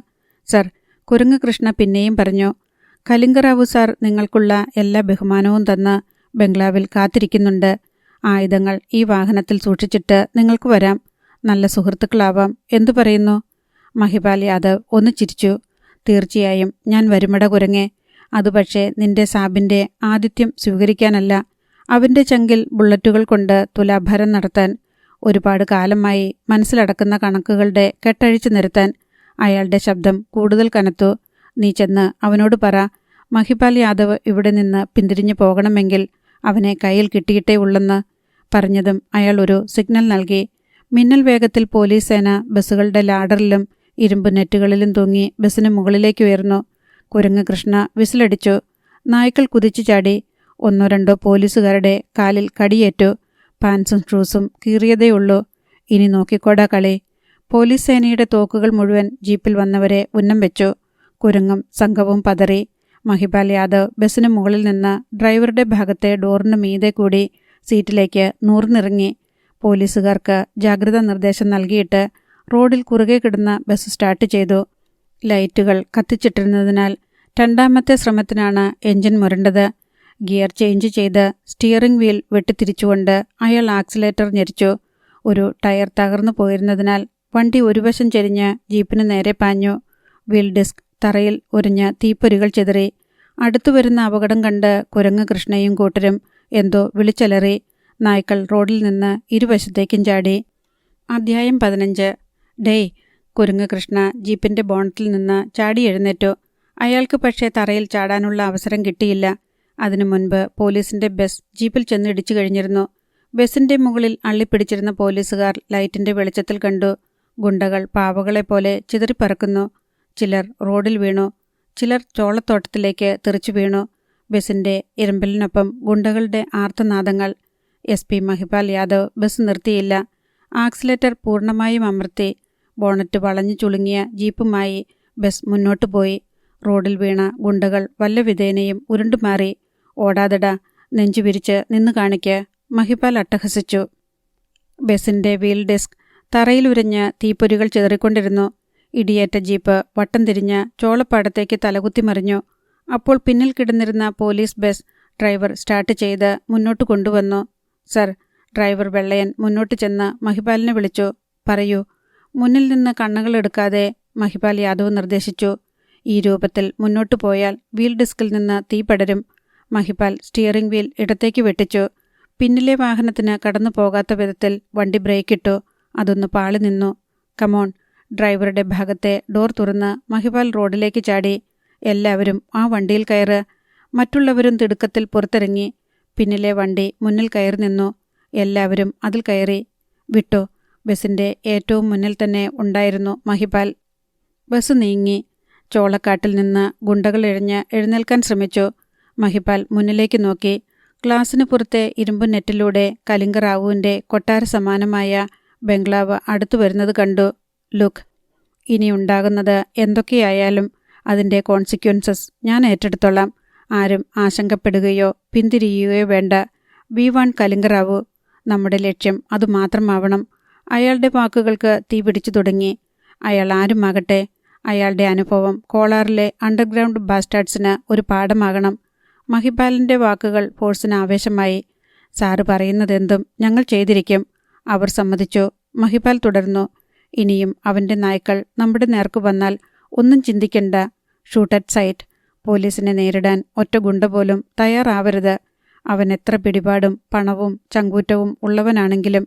സർ, കുരങ്ങ് കൃഷ്ണ പിന്നെയും പറഞ്ഞു, കലിംഗറാവു സാർ നിങ്ങൾക്കുള്ള എല്ലാ ബഹുമാനവും തന്ന് ബംഗ്ലാവിൽ കാത്തിരിക്കുന്നുണ്ട്. ആയുധങ്ങൾ ഈ വാഹനത്തിൽ സൂക്ഷിച്ചിട്ട് നിങ്ങൾക്ക് വരാം. നല്ല സുഹൃത്തുക്കളാവാം. എന്തു പറയുന്നു? മഹിപാൽ യാദവ് ഒന്ന് ചിരിച്ചു. തീർച്ചയായും ഞാൻ വരുമട കുരങ്ങേ. അതുപക്ഷേ നിന്റെ സാബിൻ്റെ ആതിഥ്യം സ്വീകരിക്കാനല്ല, അവൻ്റെ ചങ്കിൽ ബുള്ളറ്റുകൾ കൊണ്ട് തുലാഭാരം നടത്താൻ. ഒരുപാട് കാലമായി മനസ്സിലടക്കുന്ന കണക്കുകളുടെ കെട്ടഴിച്ചു നിരത്താൻ. അയാളുടെ ശബ്ദം കൂടുതൽ കനത്തു. നീ ചെന്ന് അവനോട് പറ, മഹിപാൽ യാദവ് ഇവിടെ നിന്ന് പിന്തിരിഞ്ഞു പോകണമെങ്കിൽ അവനെ കയ്യിൽ കിട്ടിയിട്ടേ ഉള്ളെന്ന്. പറഞ്ഞതും അയാൾ ഒരു സിഗ്നൽ നൽകി. മിന്നൽ വേഗത്തിൽ പോലീസ് സേന ബസ്സുകളുടെ ലാഡറിലും ഇരുമ്പ് നെറ്റുകളിലും തൂങ്ങി ബസ്സിന് മുകളിലേക്ക് ഉയർന്നു. കുരങ്ങ് കൃഷ്ണ വിസിലടിച്ചു. നായ്ക്കൾ കുതിച്ചു ചാടി. 1-2 പോലീസുകാരുടെ കാലിൽ കടിയേറ്റു. പാൻസും ഷൂസും കീറിയതേയുള്ളൂ. ഇനി നോക്കിക്കോടാ കളി. പോലീസ് സേനയുടെ തോക്കുകൾ മുഴുവൻ ജീപ്പിൽ വന്നവരെ ഉന്നം വെച്ചു. കുരങ്ങും സംഘവും പതറി. മഹിപാൽ യാദവ് ബസ്സിന് മുകളിൽ നിന്ന് ഡ്രൈവറുടെ ഭാഗത്തെ ഡോറിന് മീതെ കൂടി സീറ്റിലേക്ക് നൂർന്നിറങ്ങി. പോലീസുകാർക്ക് ജാഗ്രതാ നിർദ്ദേശം നൽകിയിട്ട് റോഡിൽ കുറുകെ കിടന്ന ബസ് സ്റ്റാർട്ട് ചെയ്തു. ലൈറ്റുകൾ കത്തിച്ചിട്ടിരുന്നതിനാൽ 2ാമത്തെ ശ്രമത്തിനാണ് എഞ്ചിൻ മുരണ്ടത്. ഗിയർ ചേഞ്ച് ചെയ്ത് സ്റ്റിയറിംഗ് വീൽ വെട്ടിത്തിരിച്ചുകൊണ്ട് അയാൾ ആക്സിലേറ്റർ ഞെരിച്ചു. ഒരു ടയർ തകർന്നു പോയിരുന്നതിനാൽ വണ്ടി ഒരു വശം ചെരിഞ്ഞ് ജീപ്പിന് നേരെ പാഞ്ഞു. വീൽ ഡിസ്ക് തറയിൽ ഉരഞ്ഞ് തീപ്പൊരികൾ ചിതറി. അടുത്തു വരുന്ന അപകടം കണ്ട് കുരങ്ങ് കൃഷ്ണയും കൂട്ടരും എന്തോ വിളിച്ചലറി. നായ്ക്കൾ റോഡിൽ നിന്ന് ഇരുവശത്തേക്കും ചാടി. അധ്യായം 15. ഡേയ്, കുരങ്ങ് കൃഷ്ണ ജീപ്പിൻ്റെ ബോണറ്റിൽ നിന്ന് ചാടി എഴുന്നേറ്റു. അയാൾക്ക് പക്ഷേ തറയിൽ ചാടാനുള്ള അവസരം കിട്ടിയില്ല. അതിനു മുൻപ് പോലീസിൻ്റെ ബസ് ജീപ്പിൽ ചെന്ന് ഇടിച്ചു കഴിഞ്ഞിരുന്നു. ബസിൻ്റെ മുകളിൽ അള്ളിപ്പിടിച്ചിരുന്ന പോലീസുകാർ ലൈറ്റിൻ്റെ വെളിച്ചത്തിൽ കണ്ടു. ഗുണ്ടകൾ പാവകളെപ്പോലെ ചിതറിപ്പറക്കുന്നു. ചിലർ റോഡിൽ വീണു. ചിലർ ചോളത്തോട്ടത്തിലേക്ക് തെറിച്ചു വീണു. ബസിൻ്റെ ഇരമ്പലിനൊപ്പം ഗുണ്ടകളുടെ ആർത്തനാദങ്ങൾ. SP മഹിപാൽ യാദവ് ബസ് നിർത്തിയില്ല. ആക്സിലേറ്റർ പൂർണ്ണമായും അമർത്തി. ബോണറ്റ് വളഞ്ഞു ചുളുങ്ങിയ ജീപ്പുമായി ബസ് മുന്നോട്ടു പോയി. റോഡിൽ വീണ ഗുണ്ടകൾ വല്ല വിധേനയും ഉരുണ്ടുമാറി. ഓടാതട, നെഞ്ചു വിരിച്ച് നിന്ന് കാണിക്ക്, മഹിപാൽ അട്ടഹസിച്ചു. ബസിൻ്റെ വീൽ ഡിസ്ക് തറയിലുരഞ്ഞ് തീപ്പൊരികൾ ചിതറിക്കൊണ്ടിരുന്നു. ഇടിയേറ്റ ജീപ്പ് വട്ടം തിരിഞ്ഞ് ചോളപ്പാടത്തേക്ക് തലകുത്തി മറിഞ്ഞു. അപ്പോൾ പിന്നിൽ കിടന്നിരുന്ന പോലീസ് ബസ് ഡ്രൈവർ സ്റ്റാർട്ട് ചെയ്ത് മുന്നോട്ട് കൊണ്ടുവന്നു. സർ, ഡ്രൈവർ വെള്ളയൻ മുന്നോട്ട് ചെന്ന് മഹിപാലിനെ വിളിച്ചു. പറയൂ. മുന്നിൽ നിന്ന് കണ്ണുകളെടുക്കാതെ മഹിപാൽ യാദവ് നിർദ്ദേശിച്ചു. ഈ രൂപത്തിൽ മുന്നോട്ടു പോയാൽ വീൽ ഡിസ്കിൽ നിന്ന് തീ പടരും. മഹിപാൽ സ്റ്റിയറിംഗ് വീൽ ഇടത്തേക്ക് വെട്ടിച്ചു. പിന്നിലെ വാഹനത്തിന് കടന്നു പോകാത്ത വിധത്തിൽ വണ്ടി ബ്രേക്കിട്ടു. അതൊന്ന് പാളി നിന്നു. കമോൺ. ഡ്രൈവറുടെ ഭാഗത്തെ ഡോർ തുറന്ന് മഹിപാൽ റോഡിലേക്ക് ചാടി. എല്ലാവരും ആ വണ്ടിയിൽ കയറ്. മറ്റുള്ളവരും തിടുക്കത്തിൽ പുറത്തിറങ്ങി. പിന്നിലെ വണ്ടി മുന്നിൽ കയറി നിന്നു. എല്ലാവരും അതിൽ കയറി. വിട്ടു. ബസിൻ്റെ ഏറ്റവും മുന്നിൽ തന്നെ ഉണ്ടായിരുന്നു മഹിപാൽ. ബസ് നീങ്ങി. ചോളക്കാട്ടിൽ നിന്ന് ഗുണ്ടകൾ എഴുന്നേൽക്കാൻ ശ്രമിച്ചു. മഹിപാൽ മുന്നിലേക്ക് നോക്കി. ഗ്ലാസിന് പുറത്തെ ഇരുമ്പ് നെറ്റിലൂടെ കലിംഗറാവുവിൻ്റെ കൊട്ടാര സമാനമായ ബംഗ്ലാവ് അടുത്തു വരുന്നത് കണ്ടു. ലുക്ക്, ഇനി ഉണ്ടാകുന്നത് എന്തൊക്കെയായാലും അതിൻ്റെ കോൺസിക്വൻസസ് ഞാൻ ഏറ്റെടുത്തോളാം. ആരും ആശങ്കപ്പെടുകയോ പിന്തിരിയുകയോ വേണ്ട. We want Kalinga Rao. നമ്മുടെ ലക്ഷ്യം അതുമാത്രമാവണം. അയാളുടെ വാക്കുകൾക്ക് തീ പിടിച്ചു തുടങ്ങി. അയാൾ ആരുമാകട്ടെ, അയാളുടെ അനുഭവം കോളാറിലെ അണ്ടർഗ്രൗണ്ട് ബാസ്റ്റാർഡ്സിന് ഒരു പാഠമാകണം. മഹിപാലിൻ്റെ വാക്കുകൾ ഫോഴ്സിന് ആവേശമായി. സാറ് പറയുന്നതെന്തും ഞങ്ങൾ ചെയ്തിരിക്കും. അവർ സമ്മതിച്ചു. മഹിപാൽ തുടർന്നു. ഇനിയും അവൻ്റെ നായ്ക്കൾ നമ്മുടെ നേർക്ക് വന്നാൽ ഒന്നും ചിന്തിക്കണ്ട. Shoot at sight. പോലീസിനെ നേരിടാൻ ഒറ്റ ഗുണ്ട പോലും തയ്യാറാവരുത്. അവൻ എത്ര പിടിപാടും പണവും ചങ്കൂറ്റവും ഉള്ളവനാണെങ്കിലും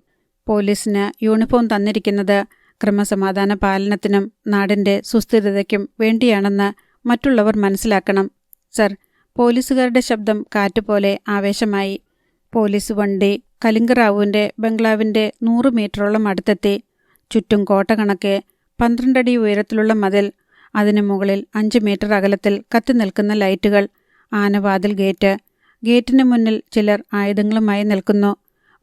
പോലീസിന് യൂണിഫോം തന്നിരിക്കുന്നത് ക്രമസമാധാന പാലനത്തിനും നാടിൻ്റെ സുസ്ഥിരതയ്ക്കും വേണ്ടിയാണെന്ന് മറ്റുള്ളവർ മനസ്സിലാക്കണം. സർ. പോലീസുകാരുടെ ശബ്ദം കാറ്റുപോലെ ആവേശമായി. പോലീസ് വണ്ടി കലിംഗറാവുവിൻ്റെ ബംഗ്ലാവിൻ്റെ 100 മീറ്ററോളം അടുത്തെത്തി. ചുറ്റും കോട്ട കണക്കെ 12 അടി ഉയരത്തിലുള്ള മതിൽ, അതിനു മുകളിൽ 5 മീറ്റർ അകലത്തിൽ കത്തി നിൽക്കുന്ന ലൈറ്റുകൾ, ആനവാതിൽ ഗേറ്റ്. ഗേറ്റിന് മുന്നിൽ ചിലർ ആയുധങ്ങളുമായി നിൽക്കുന്നു.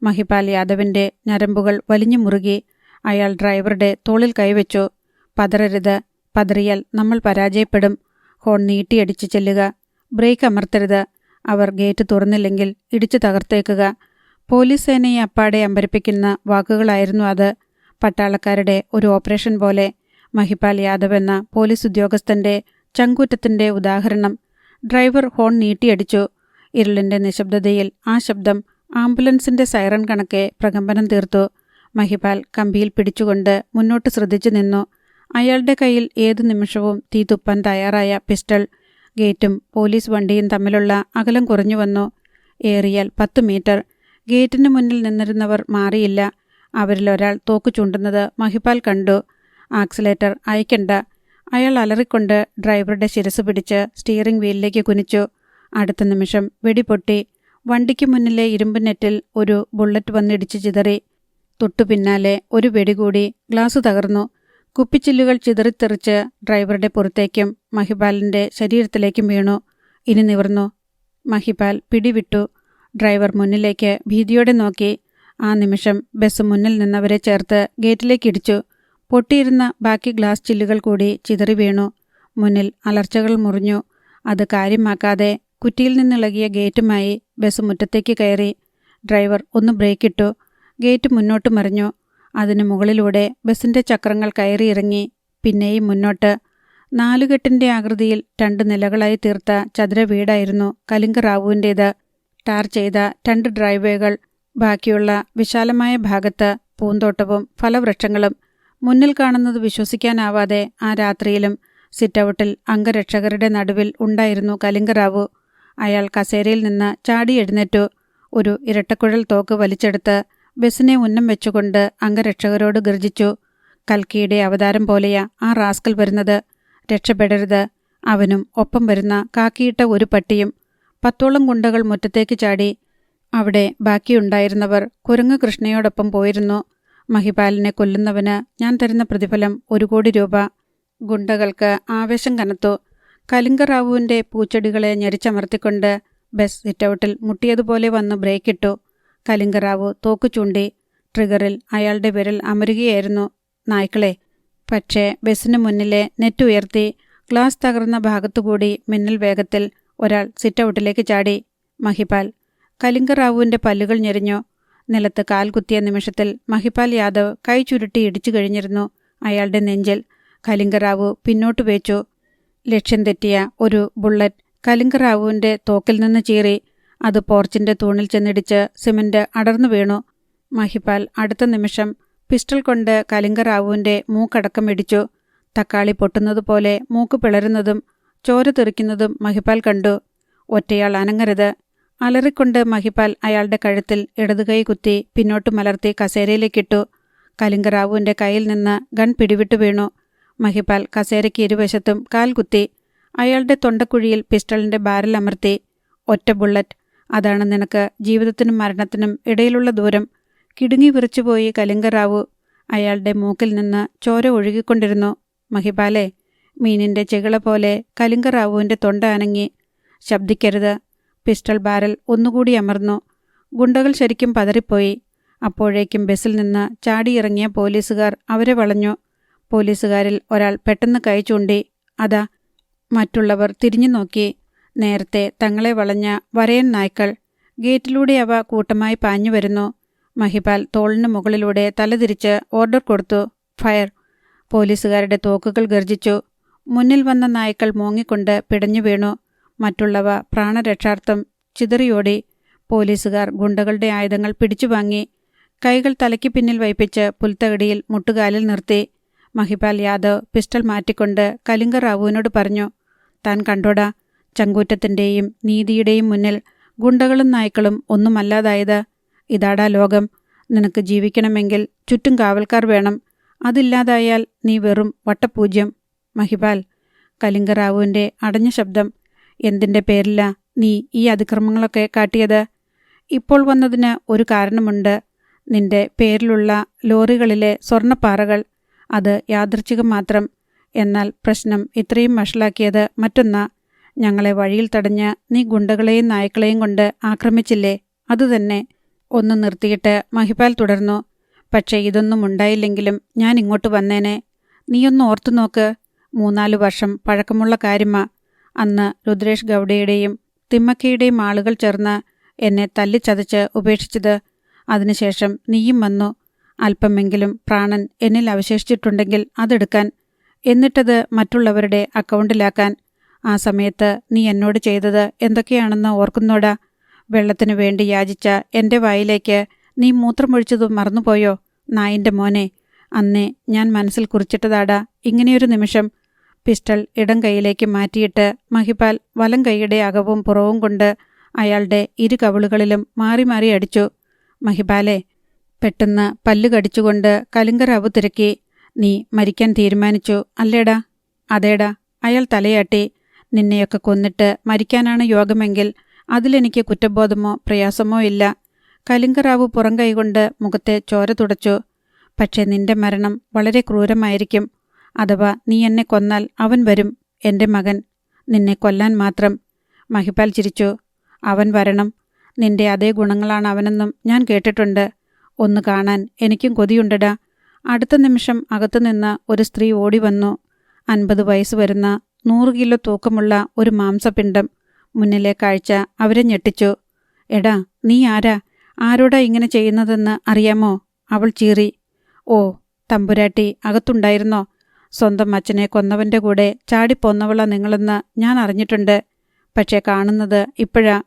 മഹിപാൽ യാദവിൻ്റെ ഞരമ്പുകൾ വലിഞ്ഞു മുറുകി. അയാൾ ഡ്രൈവറുടെ തോളിൽ കൈവച്ചു. പതറരുത്. പതറിയാൽ നമ്മൾ പരാജയപ്പെടും. ഹോൺ നീട്ടിയടിച്ച് ചെല്ലുക. ബ്രേക്ക് അമർത്തരുത്. അവർ ഗേറ്റ് തുറന്നില്ലെങ്കിൽ ഇടിച്ചു തകർത്തേക്കുക. പോലീസ് സേനയെ അപ്പാടെ അമ്പരപ്പിക്കുന്ന വാക്കുകളായിരുന്നു അത്. പട്ടാളക്കാരുടെ ഒരു ഓപ്പറേഷൻ പോലെ. മഹിപാൽ യാദവ് എന്ന പോലീസ് ഉദ്യോഗസ്ഥൻ്റെ ചങ്കൂറ്റത്തിൻ്റെ ഉദാഹരണം. Driver horn നീട്ടിയടിച്ചു. ഇരുളിൻ്റെ നിശബ്ദതയിൽ ആ ശബ്ദം ആംബുലൻസിൻ്റെ സൈറൺ കണക്കെ പ്രകമ്പനം തീർത്തു. മഹിപാൽ കമ്പിയിൽ പിടിച്ചുകൊണ്ട് മുന്നോട്ട് ശ്രദ്ധിച്ചു നിന്നു. അയാളുടെ കയ്യിൽ ഏതു നിമിഷവും തീ തുപ്പാൻ തയ്യാറായ പിസ്റ്റൾ. ഗേറ്റും പോലീസ് വണ്ടിയും തമ്മിലുള്ള അകലം കുറഞ്ഞു വന്നു. ഏറിയാൽ 10 മീറ്റർ. ഗേറ്റിന് മുന്നിൽ നിന്നിരുന്നവർ മാറിയില്ല. അവരിലൊരാൾ തോക്ക് ചൂണ്ടുന്നത് മഹിപാൽ കണ്ടു. ആക്സിലേറ്റർ അയക്കണ്ട. അയാൾ അലറിക്കൊണ്ട് ഡ്രൈവറുടെ ശിരസ് പിടിച്ച് സ്റ്റിയറിംഗ് വീലിലേക്ക് കുനിച്ചു. അടുത്ത നിമിഷം വെടിപൊട്ടി. വണ്ടിക്ക് മുന്നിലെ ഇരുമ്പ് നെറ്റിൽ ഒരു ബുള്ളറ്റ് വന്നിടിച്ച് ചിതറി. തൊട്ടു പിന്നാലെ ഒരു വെടികൂടി. ഗ്ലാസ് തകർന്നു. കുപ്പിച്ചില്ലുകൾ ചിതറിത്തെറിച്ച് ഡ്രൈവറുടെ പുറത്തേക്കും മഹിപാലിൻ്റെ ശരീരത്തിലേക്കും വീണു. ഇനി നിവർന്നു. മഹിപാൽ പിടിവിട്ടു. ഡ്രൈവർ മുന്നിലേക്ക് ഭീതിയോടെ നോക്കി. ആ നിമിഷം ബസ് മുന്നിൽ നിന്നവരെ ചേർത്ത് ഗേറ്റിലേക്ക് ഇടിച്ചു. പൊട്ടിയിരുന്ന ബാക്കി ഗ്ലാസ് ചില്ലുകൾ കൂടി ചിതറി വീണു. മുന്നിൽ അലർച്ചകൾ മുറിഞ്ഞു. അത് കാര്യമാക്കാതെ കുറ്റിയിൽ നിന്നിളകിയ ഗേറ്റുമായി ബസ് മുറ്റത്തേക്ക് കയറി. ഡ്രൈവർ ഒന്ന് ബ്രേക്കിട്ടു. ഗേറ്റ് മുന്നോട്ട് മറിഞ്ഞു. അതിനു മുകളിലൂടെ ബസിൻ്റെ ചക്രങ്ങൾ കയറിയിറങ്ങി. പിന്നെയും മുന്നോട്ട്. 4 കെട്ടിൻ്റെ ആകൃതിയിൽ 2 നിലകളായി തീർത്ത ചതുര വീടായിരുന്നു കലിംഗറാവുവിൻ്റേത്. ടാർ ചെയ്ത 2 ഡ്രൈവേകൾ. ബാക്കിയുള്ള വിശാലമായ ഭാഗത്ത് പൂന്തോട്ടവും ഫലവൃക്ഷങ്ങളും. മുന്നിൽ കാണുന്നത് വിശ്വസിക്കാനാവാതെ ആ രാത്രിയിലും സിറ്റൗട്ടിൽ അംഗരക്ഷകരുടെ നടുവിൽ ഉണ്ടായിരുന്നു കലിംഗറാവു. അയാൾ കസേരയിൽ നിന്ന് ചാടി എഴുന്നേറ്റു. ഒരു ഇരട്ടക്കുഴൽ തോക്ക് വലിച്ചെടുത്ത് ബസ്സിനെ ഉന്നം വെച്ചുകൊണ്ട് അംഗരക്ഷകരോട് ഗർജിച്ചു. കൽക്കിയുടെ അവതാരം പോലെയാ ആ റാസ്കൽ വരുന്നത്. രക്ഷപ്പെടരുത്. അവനും ഒപ്പം വരുന്ന കാക്കിയിട്ട ഒരു പട്ടിയും. 10ഓളം ഗുണ്ടകൾ മുറ്റത്തേക്ക് ചാടി. അവിടെ ബാക്കിയുണ്ടായിരുന്നവർ കുരങ്ങ് കൃഷ്ണയോടൊപ്പം പോയിരുന്നു. മഹിപാലിനെ കൊല്ലുന്നവന് ഞാൻ തരുന്ന പ്രതിഫലം 1 കോടി രൂപ. ഗുണ്ടകൾക്ക് ആവേശം കനത്തു. കലിംഗറാവുവിൻ്റെ പൂച്ചെടികളെ ഞെരിച്ചമർത്തിക്കൊണ്ട് ബസ് സിറ്റൗട്ടിൽ മുട്ടിയതുപോലെ വന്ന് ബ്രേക്കിട്ടു. കലിംഗറാവു തോക്കു ചൂണ്ടി. ട്രിഗറിൽ അയാളുടെ വിരൽ അമരുകയായിരുന്നു. നായ്ക്കളെ. പക്ഷേ ബസ്സിന് മുന്നിലെ നെറ്റ് ഉയർത്തി. ഗ്ലാസ് തകർന്ന ഭാഗത്തുകൂടി മിന്നൽ വേഗത്തിൽ ഒരാൾ സിറ്റൗട്ടിലേക്ക് ചാടി. മഹിപാൽ. കലിംഗറാവുവിൻ്റെ പല്ലുകൾ ഞെരിഞ്ഞു. നിലത്ത് കാൽ കുത്തിയ നിമിഷത്തിൽ മഹിപാൽ യാദവ് കൈ ചുരുട്ടി ഇടിച്ചു കഴിഞ്ഞിരുന്നു അയാളുടെ നെഞ്ചിൽ. കലിംഗറാവു പിന്നോട്ട് വേച്ചു. ലക്ഷ്യം തെറ്റിയ ഒരു ബുള്ളറ്റ് കലിംഗറാവുവിൻ്റെ തോക്കിൽ നിന്ന് ചീറി. അത് പോർച്ചിൻ്റെ തൂണിൽ ചെന്നിടിച്ച് സിമന്റ് അടർന്നു വീണു. മഹിപാൽ അടുത്ത നിമിഷം പിസ്റ്റൾ കൊണ്ട് കലിംഗറാവുവിൻ്റെ മൂക്കടക്കം ഇടിച്ചു. തക്കാളി പൊട്ടുന്നതുപോലെ മൂക്ക് പിളരുന്നതും ചോര തെറിക്കുന്നതും മഹിപാൽ കണ്ടു. ഒറ്റയാൾ അനങ്ങരുത്. അലറിക്കൊണ്ട് മഹിപാൽ അയാളുടെ കഴുത്തിൽ ഇടതുകൈ കുത്തി പിന്നോട്ട് മലർത്തി കസേരയിലേക്കിട്ടു. കലിംഗറാവുവിൻ്റെ കയ്യിൽ നിന്ന് ഗൺ പിടിവിട്ടു വീണു. മഹിപാൽ കസേരയ്ക്ക് ഇരുവശത്തും കാൽ കുത്തി. അയാളുടെ തൊണ്ടക്കുഴിയിൽ പിസ്റ്റളിൻ്റെ ബാരൽ അമർത്തി. ഒറ്റ ബുള്ളറ്റ്. അതാണ് നിനക്ക് ജീവിതത്തിനും മരണത്തിനും ഇടയിലുള്ള ദൂരം. കിടുങ്ങി വിറച്ചുപോയി കലിംഗറാവു. അയാളുടെ മൂക്കിൽ നിന്ന് ചോര ഒഴുകിക്കൊണ്ടിരുന്നു. മഹിപാലെ. മീനിൻ്റെ ചെകിള പോലെ കലിംഗറാവുവിൻ്റെ തൊണ്ട അനങ്ങി. ശബ്ദിക്കരുത്. പിസ്റ്റൾ ബാരൽ ഒന്നുകൂടി അമർന്നു. ഗുണ്ടകൾ ശരിക്കും പതറിപ്പോയി. അപ്പോഴേക്കും ബസ്സിൽ നിന്ന് ചാടിയിറങ്ങിയ പോലീസുകാർ അവരെ വളഞ്ഞു. പോലീസുകാരിൽ ഒരാൾ പെട്ടെന്ന് കൈ ചൂണ്ടി. അതാ. മറ്റുള്ളവർ തിരിഞ്ഞു നോക്കി. നേരത്തെ തങ്ങളെ വളഞ്ഞ വരയൻ നായ്ക്കൾ. ഗേറ്റിലൂടെ അവ കൂട്ടമായി പാഞ്ഞു വരുന്നു. മഹിപാൽ തോളിന് മുകളിലൂടെ തലതിരിച്ച് ഓർഡർ കൊടുത്തു. ഫയർ. പോലീസുകാരുടെ തോക്കുകൾ ഗർജിച്ചു. മുന്നിൽ വന്ന നായ്ക്കൾ മോങ്ങിക്കൊണ്ട് പിടഞ്ഞു വീണു. മറ്റുള്ളവ പ്രാണരക്ഷാർത്ഥം ചിതറിയോടി. പോലീസുകാർ ഗുണ്ടകളുടെ ആയുധങ്ങൾ പിടിച്ചുവാങ്ങി. കൈകൾ തലയ്ക്ക് പിന്നിൽ വയ്പ്പിച്ച് പുൽത്തകടിയിൽ മുട്ടുകാലിൽ നിർത്തി. മഹിപാൽ യാദവ് പിസ്റ്റൾ മാറ്റിക്കൊണ്ട് കലിംഗ റാവുവിനോട് പറഞ്ഞു, താൻ കണ്ടോടാ, ചങ്കൂറ്റത്തിൻ്റെയും നീതിയുടെയും മുന്നിൽ ഗുണ്ടകളും നായ്ക്കളും ഒന്നുമല്ലാതായത്. ഇതാടാ ലോകം. നിനക്ക് ജീവിക്കണമെങ്കിൽ ചുറ്റും കാവൽക്കാർ വേണം. അതില്ലാതായാൽ നീ വെറും വട്ടപൂജ്യം. മഹിപാൽ. കലിംഗ റാവുവിൻ്റെ അടഞ്ഞ ശബ്ദം. എന്തിൻ്റെ പേരില നീ ഈ അതിക്രമങ്ങളൊക്കെ കാട്ടിയത്? ഇപ്പോൾ വന്നതിന് ഒരു കാരണമുണ്ട്. നിന്റെ പേരിലുള്ള ലോറികളിലെ സ്വർണ്ണപ്പാറകൾ. അത് യാദൃച്ഛികം മാത്രം. എന്നാൽ പ്രശ്നം ഇത്രയും വഷളാക്കിയത് മറ്റൊന്നാ. ഞങ്ങളെ വഴിയിൽ തടഞ്ഞ് നീ ഗുണ്ടകളെയും നായ്ക്കളെയും കൊണ്ട് ആക്രമിച്ചില്ലേ? അതുതന്നെ. ഒന്ന് നിർത്തിയിട്ട് മഹിപാൽ തുടർന്നു. പക്ഷേ ഇതൊന്നും ഉണ്ടായില്ലെങ്കിലും ഞാൻ ഇങ്ങോട്ട് വന്നേനെ. നീയൊന്ന് ഓർത്തു നോക്ക്. 3-4 വർഷം പഴക്കമുള്ള കാര്യമാ. അന്ന് രുദ്രേഷ് ഗൗഡയുടെയും തിമ്മക്കയുടെയും ആളുകൾ ചേർന്ന് എന്നെ തല്ലിച്ചതച്ച് ഉപേക്ഷിച്ചത്. അതിനുശേഷം നീയും വന്നു. അല്പമെങ്കിലും പ്രാണൻ എന്നിൽ അവശേഷിച്ചിട്ടുണ്ടെങ്കിൽ അതെടുക്കാൻ, എന്നിട്ടത് മറ്റുള്ളവരുടെ അക്കൗണ്ടിലാക്കാൻ. ആ സമയത്ത് നീ എന്നോട് ചെയ്തത് എന്തൊക്കെയാണെന്ന് ഓർക്കുന്നോടാ? വെള്ളത്തിനു വേണ്ടി യാചിച്ച എൻ്റെ വായിലേക്ക് നീ മൂത്രമൊഴിച്ചത് മറന്നുപോയോ? നായിൻ്റെ മോനെ, അന്നേ ഞാൻ മനസ്സിൽ കുറിച്ചിട്ടതാടാ ഇങ്ങനെയൊരു നിമിഷം. പിസ്റ്റൾ ഇടം കൈയിലേക്ക് മാറ്റിയിട്ട് മഹിപാൽ വലം കൈയുടെ അകവും പുറവും കൊണ്ട് അയാളുടെ ഇരു കവിളുകളിലും മാറി മാറി അടിച്ചു. മഹിപാലെ. പെട്ടെന്ന് പല്ല് കടിച്ചുകൊണ്ട് കലിംഗ റാവു തിരക്കി. നീ മരിക്കാൻ തീരുമാനിച്ചു അല്ലേടാ? അതേടാ. അയാൾ തലയാട്ടി. നിന്നെയൊക്കെ കൊന്നിട്ട് മരിക്കാനാണ് യോഗമെങ്കിൽ അതിലെനിക്ക് കുറ്റബോധമോ പ്രയാസമോ ഇല്ല. കലിംഗ റാവു പുറം കൈകൊണ്ട് മുഖത്തെ ചോര തുടച്ചു. പക്ഷേ നിന്റെ മരണം വളരെ ക്രൂരമായിരിക്കും. അഥവാ നീ എന്നെ കൊന്നാൽ അവൻ വരും, എൻ്റെ മകൻ, നിന്നെ കൊല്ലാൻ മാത്രം. മഹിപാൽ ചിരിച്ചു. അവൻ വരണം. നിന്റെ അതേ ഗുണങ്ങളാണ് അവനെന്നും ഞാൻ കേട്ടിട്ടുണ്ട്. ഒന്ന് കാണാൻ എനിക്കും കൊതിയുണ്ടടാ. അടുത്ത നിമിഷം അകത്തുനിന്ന് ഒരു സ്ത്രീ ഓടി വന്നു. 50 വയസ്സ് വരുന്ന 100 കിലോ തൂക്കമുള്ള ഒരു മാംസപിണ്ഡം. മുന്നിലെ കാഴ്ച അവരെ ഞെട്ടിച്ചു. എടാ, നീ ആരാ? ആരോടാ ഇങ്ങനെ ചെയ്യുന്നതെന്ന് അറിയാമോ? അവൾ ചീറി. ഓ, തമ്പുരാട്ടി അകത്തുണ്ടായിരുന്നോ? സ്വന്തം അച്ഛനെ കൊന്നവൻ്റെ കൂടെ ചാടിപ്പോന്നവളാ നിങ്ങളെന്ന് ഞാൻ അറിഞ്ഞിട്ടുണ്ട്. പക്ഷേ കാണുന്നത് ഇപ്പോഴാ.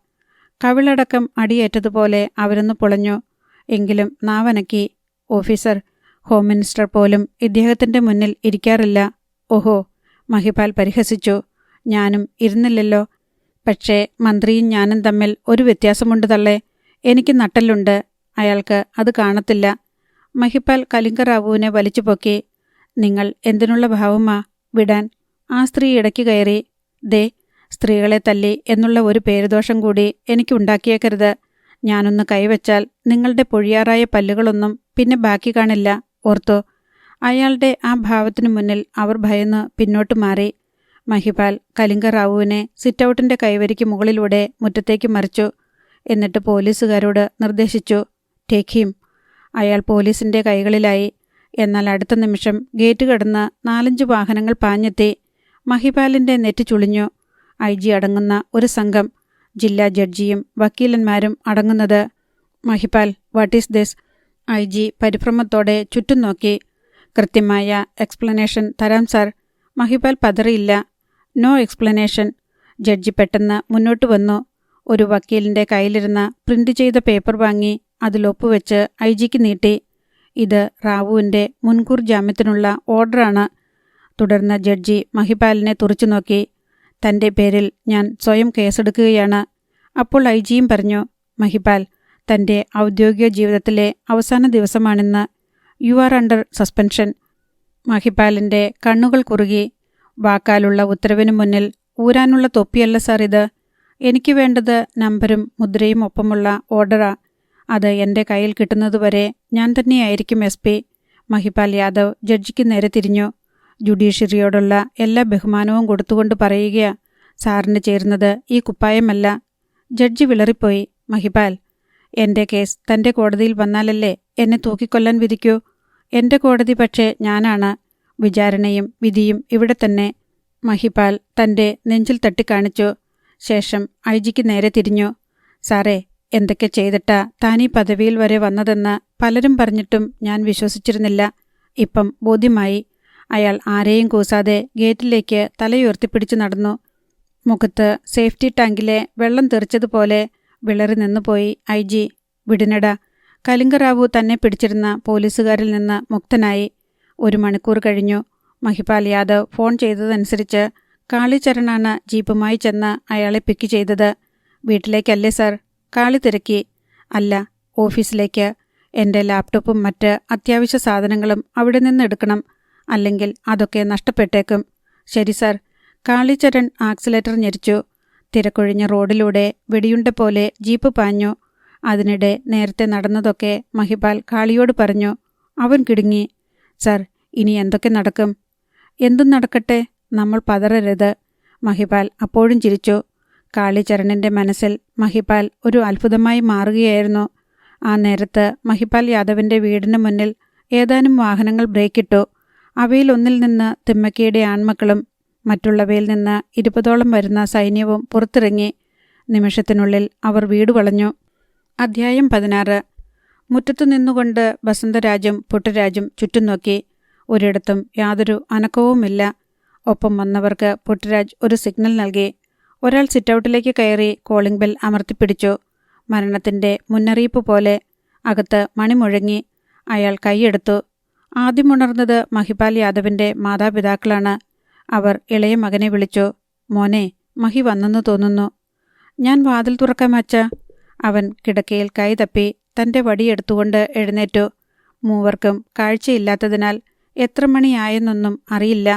കവിളടക്കം അടിയേറ്റതുപോലെ അവരൊന്ന് പൊളഞ്ഞു. എങ്കിലും നാവനക്കി. ഓഫീസർ, ഹോം മിനിസ്റ്റർ പോലും ഇദ്ദേഹത്തിൻ്റെ മുന്നിൽ ഇരിക്കാറില്ല. ഓഹോ, മഹിപാൽ പരിഹസിച്ചു. ഞാനും ഇരുന്നില്ലല്ലോ. പക്ഷേ മന്ത്രിയും ഞാനും തമ്മിൽ ഒരു വ്യത്യാസമുണ്ട് തള്ളേ. എനിക്ക് നട്ടലുണ്ട്. അയാൾക്ക് അത് കാണത്തില്ല. മഹിപാൽ കലിംഗ റാവുവിനെ വലിച്ചുപൊക്കി. നിങ്ങൾ എന്തിനുള്ള ഭാവമാ വിടാൻ? ആ സ്ത്രീ ഇടയ്ക്ക് കയറി. ദേ, സ്ത്രീകളെ തല്ലി എന്നുള്ള ഒരു പേരുദോഷം കൂടി എനിക്കുണ്ടാക്കിയേക്കരുത്. ഞാനൊന്ന് കൈവച്ചാൽ നിങ്ങളുടെ പൊഴിയാറായ പല്ലുകളൊന്നും പിന്നെ ബാക്കി കാണില്ല, ഓർത്തോ? അയാളുടെ ആ ഭാവത്തിനു മുന്നിൽ അവർ ഭയന്ന് പിന്നോട്ട് മാറി. മഹിപാൽ കലിംഗ റാവുവിനെ സിറ്റൗട്ടിൻ്റെ കൈവരിക്ക് മുകളിലൂടെ മുറ്റത്തേക്ക് മറിച്ചു. എന്നിട്ട് പോലീസുകാരോട് നിർദ്ദേശിച്ചു, ടേക്ക് ഹിം. അയാൾ പോലീസിൻ്റെ കൈകളിലായി. എന്നാൽ അടുത്ത നിമിഷം ഗേറ്റ് കടന്ന് 4-5 വാഹനങ്ങൾ പാഞ്ഞെത്തി. മഹിപാലിൻ്റെ നെറ്റി ചുളിഞ്ഞു. IG അടങ്ങുന്ന ഒരു സംഘം, ജില്ലാ ജഡ്ജിയും വക്കീലന്മാരും അടങ്ങുന്നത്. Mahipal, what is this? IG പരിഭ്രമത്തോടെ ചുറ്റും നോക്കി. കൃത്യമായ എക്സ്പ്ലനേഷൻ തരാം സാർ. മഹിപാൽ പതറിയില്ല. No explanation. ജഡ്ജി പെട്ടെന്ന് മുന്നോട്ട് വന്നു. ഒരു വക്കീലിൻ്റെ കയ്യിലിരുന്ന പ്രിന്റ് ചെയ്ത പേപ്പർ വാങ്ങി അതിലൊപ്പുവെച്ച് IG നീട്ടി. ഇത് റാവുവിൻ്റെ മുൻകൂർ ജാമ്യത്തിനുള്ള ഓർഡറാണ്. തുടർന്ന് ജഡ്ജി മഹിപാലിനെ തുറച്ചു നോക്കി. തൻ്റെ പേരിൽ ഞാൻ സ്വയം കേസെടുക്കുകയാണ്. അപ്പോൾ IG പറഞ്ഞു, മഹിപാൽ, തൻ്റെ ഔദ്യോഗിക ജീവിതത്തിലെ അവസാന ദിവസമാണിന്ന്. You are under suspension. മഹിപാലിൻ്റെ കണ്ണുകൾ കുറുകി. വാക്കാലുള്ള ഉത്തരവിനു മുന്നിൽ ഊരാനുള്ള തൊപ്പിയല്ല സാർ ഇത്. എനിക്ക് വേണ്ടത് നമ്പരും മുദ്രയും ഒപ്പമുള്ള ഓർഡറാ. അത് എൻ്റെ കയ്യിൽ കിട്ടുന്നതുവരെ ഞാൻ തന്നെയായിരിക്കും SP. മഹിപാൽ യാദവ് ജഡ്ജിക്ക് നേരെ തിരിഞ്ഞു. ജുഡീഷ്യറിയോടുള്ള എല്ലാ ബഹുമാനവും കൊടുത്തുകൊണ്ട് പറയുകയാ, സാറിന് ചേരുന്നത് ഈ കുപ്പായമല്ല. ജഡ്ജി വിളറിപ്പോയി. മഹിപാൽ, എൻ്റെ കേസ് തൻ്റെ കോടതിയിൽ വന്നാലല്ലേ എന്നെ തൂക്കിക്കൊല്ലാൻ വിധിക്കൂ? എൻ്റെ കോടതി പക്ഷേ ഞാനാണ്. വിചാരണയും വിധിയും ഇവിടെ തന്നെ. മഹിപാൽ തൻ്റെ നെഞ്ചിൽ തട്ടിക്കാണിച്ചു. ശേഷം ഐജിക്ക് നേരെ തിരിഞ്ഞു. സാറേ, എന്തൊക്കെ ചെയ്തിട്ടാ താനീ പദവിയിൽ വരെ വന്നതെന്ന് പലരും പറഞ്ഞിട്ടും ഞാൻ വിശ്വസിച്ചിരുന്നില്ല. ഇപ്പം ബോധ്യമായി. അയാൾ ആരെയും കൂസാതെ ഗേറ്റിലേക്ക് തലയുയർത്തിപ്പിടിച്ചു നടന്നു. മുഖത്ത് സേഫ്റ്റി ടാങ്കിലെ വെള്ളം തെറിച്ചതുപോലെ വിളറി നിന്നുപോയി ഐജി. വിടിനട. കലിംഗറാവു തന്നെ പിടിച്ചിരുന്ന പോലീസുകാരിൽ നിന്ന് മുക്തനായി. 1 മണിക്കൂർ കഴിഞ്ഞു. മഹിപാൽ യാദവ് ഫോൺ ചെയ്തതനുസരിച്ച് കാളിചരണാണ് ജീപ്പുമായി ചെന്ന് അയാളെ പിക്ക് ചെയ്തത്. വീട്ടിലേക്കല്ലേ സാർ? കാളി തിരക്കി. അല്ല, ഓഫീസിലേക്ക്. എൻ്റെ ലാപ്ടോപ്പും മറ്റ് അത്യാവശ്യ സാധനങ്ങളും അവിടെ നിന്ന് എടുക്കണം. അല്ലെങ്കിൽ അതൊക്കെ നഷ്ടപ്പെട്ടേക്കും. ശരി സാർ. കാളിചരൺ ആക്സിലേറ്റർ ഞെരിച്ചു. തിരക്കൊഴിഞ്ഞ റോഡിലൂടെ വെടിയുണ്ട പോലെ ജീപ്പ് പാഞ്ഞു. അതിനിടെ നേരത്തെ നടന്നതൊക്കെ മഹിപാൽ കാളിയോട് പറഞ്ഞു. അവൻ കിടുങ്ങി. സാർ, ഇനി എന്തൊക്കെ നടക്കും? എന്തും നടക്കട്ടെ, നമ്മൾ പതറരുത്. മഹിപാൽ അപ്പോഴും ചിരിച്ചു. കാളിചരണിൻ്റെ മനസ്സിൽ മഹിപാൽ ഒരു അത്ഭുതമായി മാറുകയായിരുന്നു. ആ നേരത്ത് മഹിപാൽ യാദവിൻ്റെ വീടിന് മുന്നിൽ ഏതാനും വാഹനങ്ങൾ ബ്രേക്കിട്ടു. അവയിലൊന്നിൽ നിന്ന് തിമ്മക്കിയുടെ ആൺമക്കളും മറ്റുള്ളവയിൽ നിന്ന് 20ഓളം വരുന്ന സൈന്യവും പുറത്തിറങ്ങി. നിമിഷത്തിനുള്ളിൽ അവർ വീട് വളഞ്ഞു. അധ്യായം 16. മുറ്റത്തു നിന്നുകൊണ്ട് വസന്തരാജും പുട്ടരാജും ചുറ്റും നോക്കി. ഒരിടത്തും യാതൊരു അനക്കവുമില്ല. ഒപ്പം വന്നവർക്ക് പുട്ടരാജ് ഒരു സിഗ്നൽ നൽകി. ഒരാൾ സിറ്റൗട്ടിലേക്ക് കയറി കോളിംഗ് ബെൽ അമർത്തിപ്പിടിച്ചു. മരണത്തിൻ്റെ മുന്നറിയിപ്പ് പോലെ. അകത്ത് മണി മുഴങ്ങി. അയാൾ കൈയെടുത്തു. ആദ്യമുണർന്നത് മഹിപാൽ യാദവിൻ്റെ മാതാപിതാക്കളാണ്. അവർ ഇളയ മകനെ വിളിച്ചു. മോനെ, മഹി വന്നെന്ന് തോന്നുന്നു. ഞാൻ വാതിൽ തുറക്കാം അച്ഛാ. അവൻ കിടക്കയിൽ കൈ തപ്പി തൻ്റെ വടിയെടുത്തുകൊണ്ട് എഴുന്നേറ്റു. മൂവർക്കും കാഴ്ചയില്ലാത്തതിനാൽ എത്ര മണിയായെന്നൊന്നും അറിയില്ല.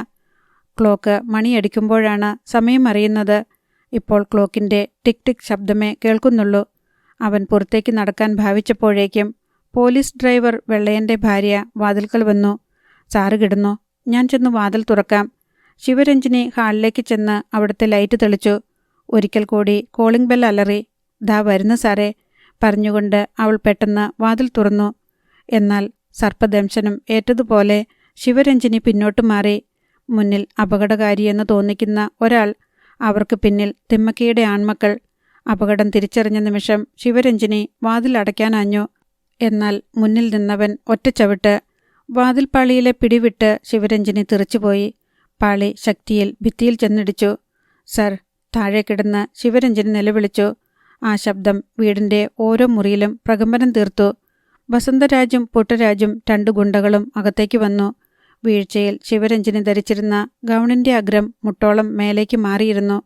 ക്ലോക്ക് മണിയടിക്കുമ്പോഴാണ് സമയം അറിയുന്നത്. ഇപ്പോൾ ക്ലോക്കിൻ്റെ ടിക് ടിക് ശബ്ദമേ കേൾക്കുന്നുള്ളൂ. അവൻ പുറത്തേക്ക് നടക്കാൻ ഭാവിച്ചപ്പോഴേക്കും പോലീസ് ഡ്രൈവർ വെള്ളയൻ്റെ ഭാര്യ വാതിൽക്കൽ വന്നു. സാറ് കിടന്നു, ഞാൻ ചെന്ന് വാതിൽ തുറക്കാം. ശിവരഞ്ജിനി ഹാളിലേക്ക് ചെന്ന് അവിടുത്തെ ലൈറ്റ് തെളിച്ചു. ഒരിക്കൽ കൂടി കോളിംഗ് ബെൽ അലറി. ദാ വരുന്നു സാറേ പറഞ്ഞുകൊണ്ട് അവൾ പെട്ടെന്ന് വാതിൽ തുറന്നു. എന്നാൽ സർപ്പദംശനം ഏറ്റതുപോലെ ശിവരഞ്ജിനി പിന്നോട്ട് മാറി. മുന്നിൽ അപകടകാരിയെന്ന് തോന്നിക്കുന്ന ഒരാൾ, അവർക്ക് പിന്നിൽ തിമ്മക്കിയുടെ ആൺമക്കൾ. അപകടം തിരിച്ചറിഞ്ഞ നിമിഷം ശിവരഞ്ജിനി വാതിൽ അടയ്ക്കാനാഞ്ഞു. എന്നാൽ മുന്നിൽ നിന്നവൻ ഒറ്റച്ചവിട്ട്. വാതിൽപ്പാളിയിലെ പിടിവിട്ട് ശിവരഞ്ജിനി തെറിച്ചുപോയി. പാളി ശക്തിയിൽ ഭിത്തിയിൽ ചെന്നിടിച്ചു. സർ, താഴെ കിടന്ന് ശിവരഞ്ജിനി നിലവിളിച്ചു. ആ ശബ്ദം വീടിൻ്റെ ഓരോ മുറിയിലും പ്രകമ്പനം തീർത്തു. വസന്തരാജും പുട്ടരാജും 2 ഗുണ്ടകളും അകത്തേക്ക് വന്നു. വീഴ്ചയിൽ ശിവരഞ്ജിനി ധരിച്ചിരുന്ന ഗൗണിൻ്റെ അഗ്രം മുട്ടോളം മേലേക്ക് മാറിയിരുന്നു.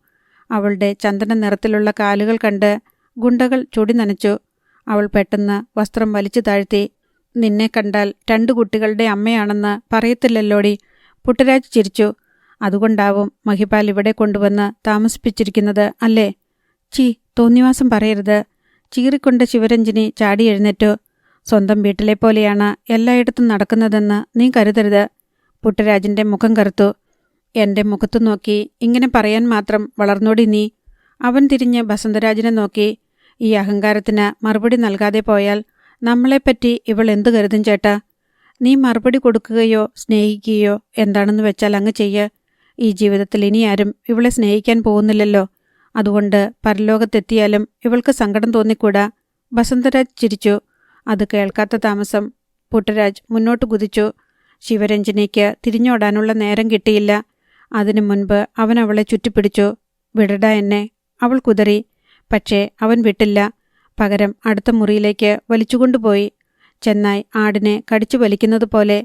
അവളുടെ ചന്ദന നിറത്തിലുള്ള കാലുകൾ കണ്ട് ഗുണ്ടകൾ ചൊടി നനച്ചു. അവൾ പെട്ടെന്ന് വസ്ത്രം വലിച്ചു താഴ്ത്തി. നിന്നെ കണ്ടാൽ 2 കുട്ടികളുടെ അമ്മയാണെന്ന് പറയത്തില്ലല്ലോടി. പുട്ടരാജ് ചിരിച്ചു. അതുകൊണ്ടാവും മഹിപാൽ ഇവിടെ കൊണ്ടുവന്ന് താമസിപ്പിച്ചിരിക്കുന്നത് അല്ലേ? ചീ, തോന്നിവാസം പറയരുത്. ചീറിക്കൊണ്ട് ശിവരഞ്ജിനി ചാടി എഴുന്നേറ്റു. സ്വന്തം വീട്ടിലെ പോലെയാണ് എല്ലായിടത്തും നടക്കുന്നതെന്ന് നീ കരുതരുത്. പുട്ടരാജിൻ്റെ മുഖം കറുത്തു. എൻ്റെ മുഖത്തു നോക്കി ഇങ്ങനെ പറയാൻ മാത്രം വളർന്നോടി നീ. അവൻ തിരിഞ്ഞ് വസന്തരാജിനെ നോക്കി. ഈ അഹങ്കാരത്തിന് മറുപടി നൽകാതെ പോയാൽ നമ്മളെപ്പറ്റി ഇവൾ എന്തു കരുതും ചേട്ടാ? നീ മറുപടി കൊടുക്കുകയോ സ്നേഹിക്കുകയോ എന്താണെന്ന് വെച്ചാൽ അങ്ങ് ചെയ്യ്. ഈ ജീവിതത്തിൽ ഇനിയാരും ഇവളെ സ്നേഹിക്കാൻ പോകുന്നില്ലല്ലോ. അതുകൊണ്ട് പരലോകത്തെത്തിയാലും ഇവൾക്ക് സങ്കടം തോന്നിക്കൂടാ. വസന്തരാജ് ചിരിച്ചു. അത് കേൾക്കാത്ത താമസം പുട്ടരാജ് മുന്നോട്ട് കുതിച്ചു. ശിവരഞ്ജിനിക്ക് തിരിഞ്ഞോടാനുള്ള നേരം കിട്ടിയില്ല. അതിനു മുൻപ് അവൻ അവളെ ചുറ്റിപ്പിടിച്ചു. വിടടാ എന്നെ, അവൾ കുതറി. പക്ഷേ അവൻ വിട്ടില്ല. പകരം അടുത്ത മുറിയിലേക്ക് വലിച്ചുകൊണ്ടുപോയി. ചെന്നായി ആടിനെ കടിച്ചു വലിക്കുന്നത് പോലെ.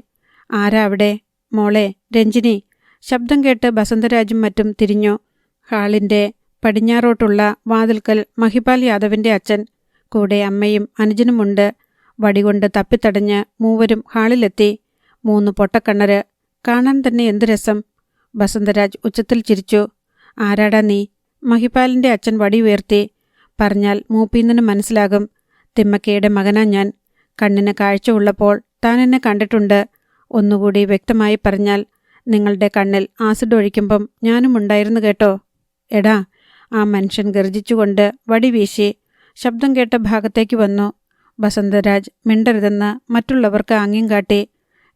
ആരാ അവിടെ? മോളെ, രഞ്ജിനി. ശബ്ദം കേട്ട് വസന്തരാജും മറ്റും തിരിഞ്ഞു. ഹാളിൻ്റെ പടിഞ്ഞാറോട്ടുള്ള വാതിൽക്കൽ മഹിപാൽ യാദവിൻ്റെ അച്ഛൻ, കൂടെ അമ്മയും അനുജനുമുണ്ട്. വടികൊണ്ട് തപ്പിത്തടഞ്ഞ് മൂവരും ഹാളിലെത്തി. 3 പൊട്ടക്കണ്ണര്. കാണാൻ തന്നെ എന്തു രസം. വസന്തരാജ് ഉച്ചത്തിൽ ചിരിച്ചു. ആരാടാ നീ? മഹിപാലിൻ്റെ അച്ഛൻ വടി ഉയർത്തി. പറഞ്ഞാൽ മൂപ്പീന്നിന് മനസ്സിലാകും. തിമ്മക്കയുടെ മകനാ ഞാൻ. കണ്ണിന് കാഴ്ച ഉള്ളപ്പോൾ താൻ എന്നെ കണ്ടിട്ടുണ്ട്. ഒന്നുകൂടി വ്യക്തമായി പറഞ്ഞാൽ, നിങ്ങളുടെ കണ്ണിൽ ആസിഡ് ഒഴിക്കുമ്പം ഞാനും ഉണ്ടായിരുന്നു കേട്ടോ. എടാ, ആ മനുഷ്യൻ ഗർജിച്ചുകൊണ്ട് വടി വീശി. ശബ്ദം കേട്ട ഭാഗത്തേക്ക് വന്നു. വസന്തരാജ് മിണ്ടരുതെന്ന് മറ്റുള്ളവർക്ക് ആംഗ്യം കാട്ടി.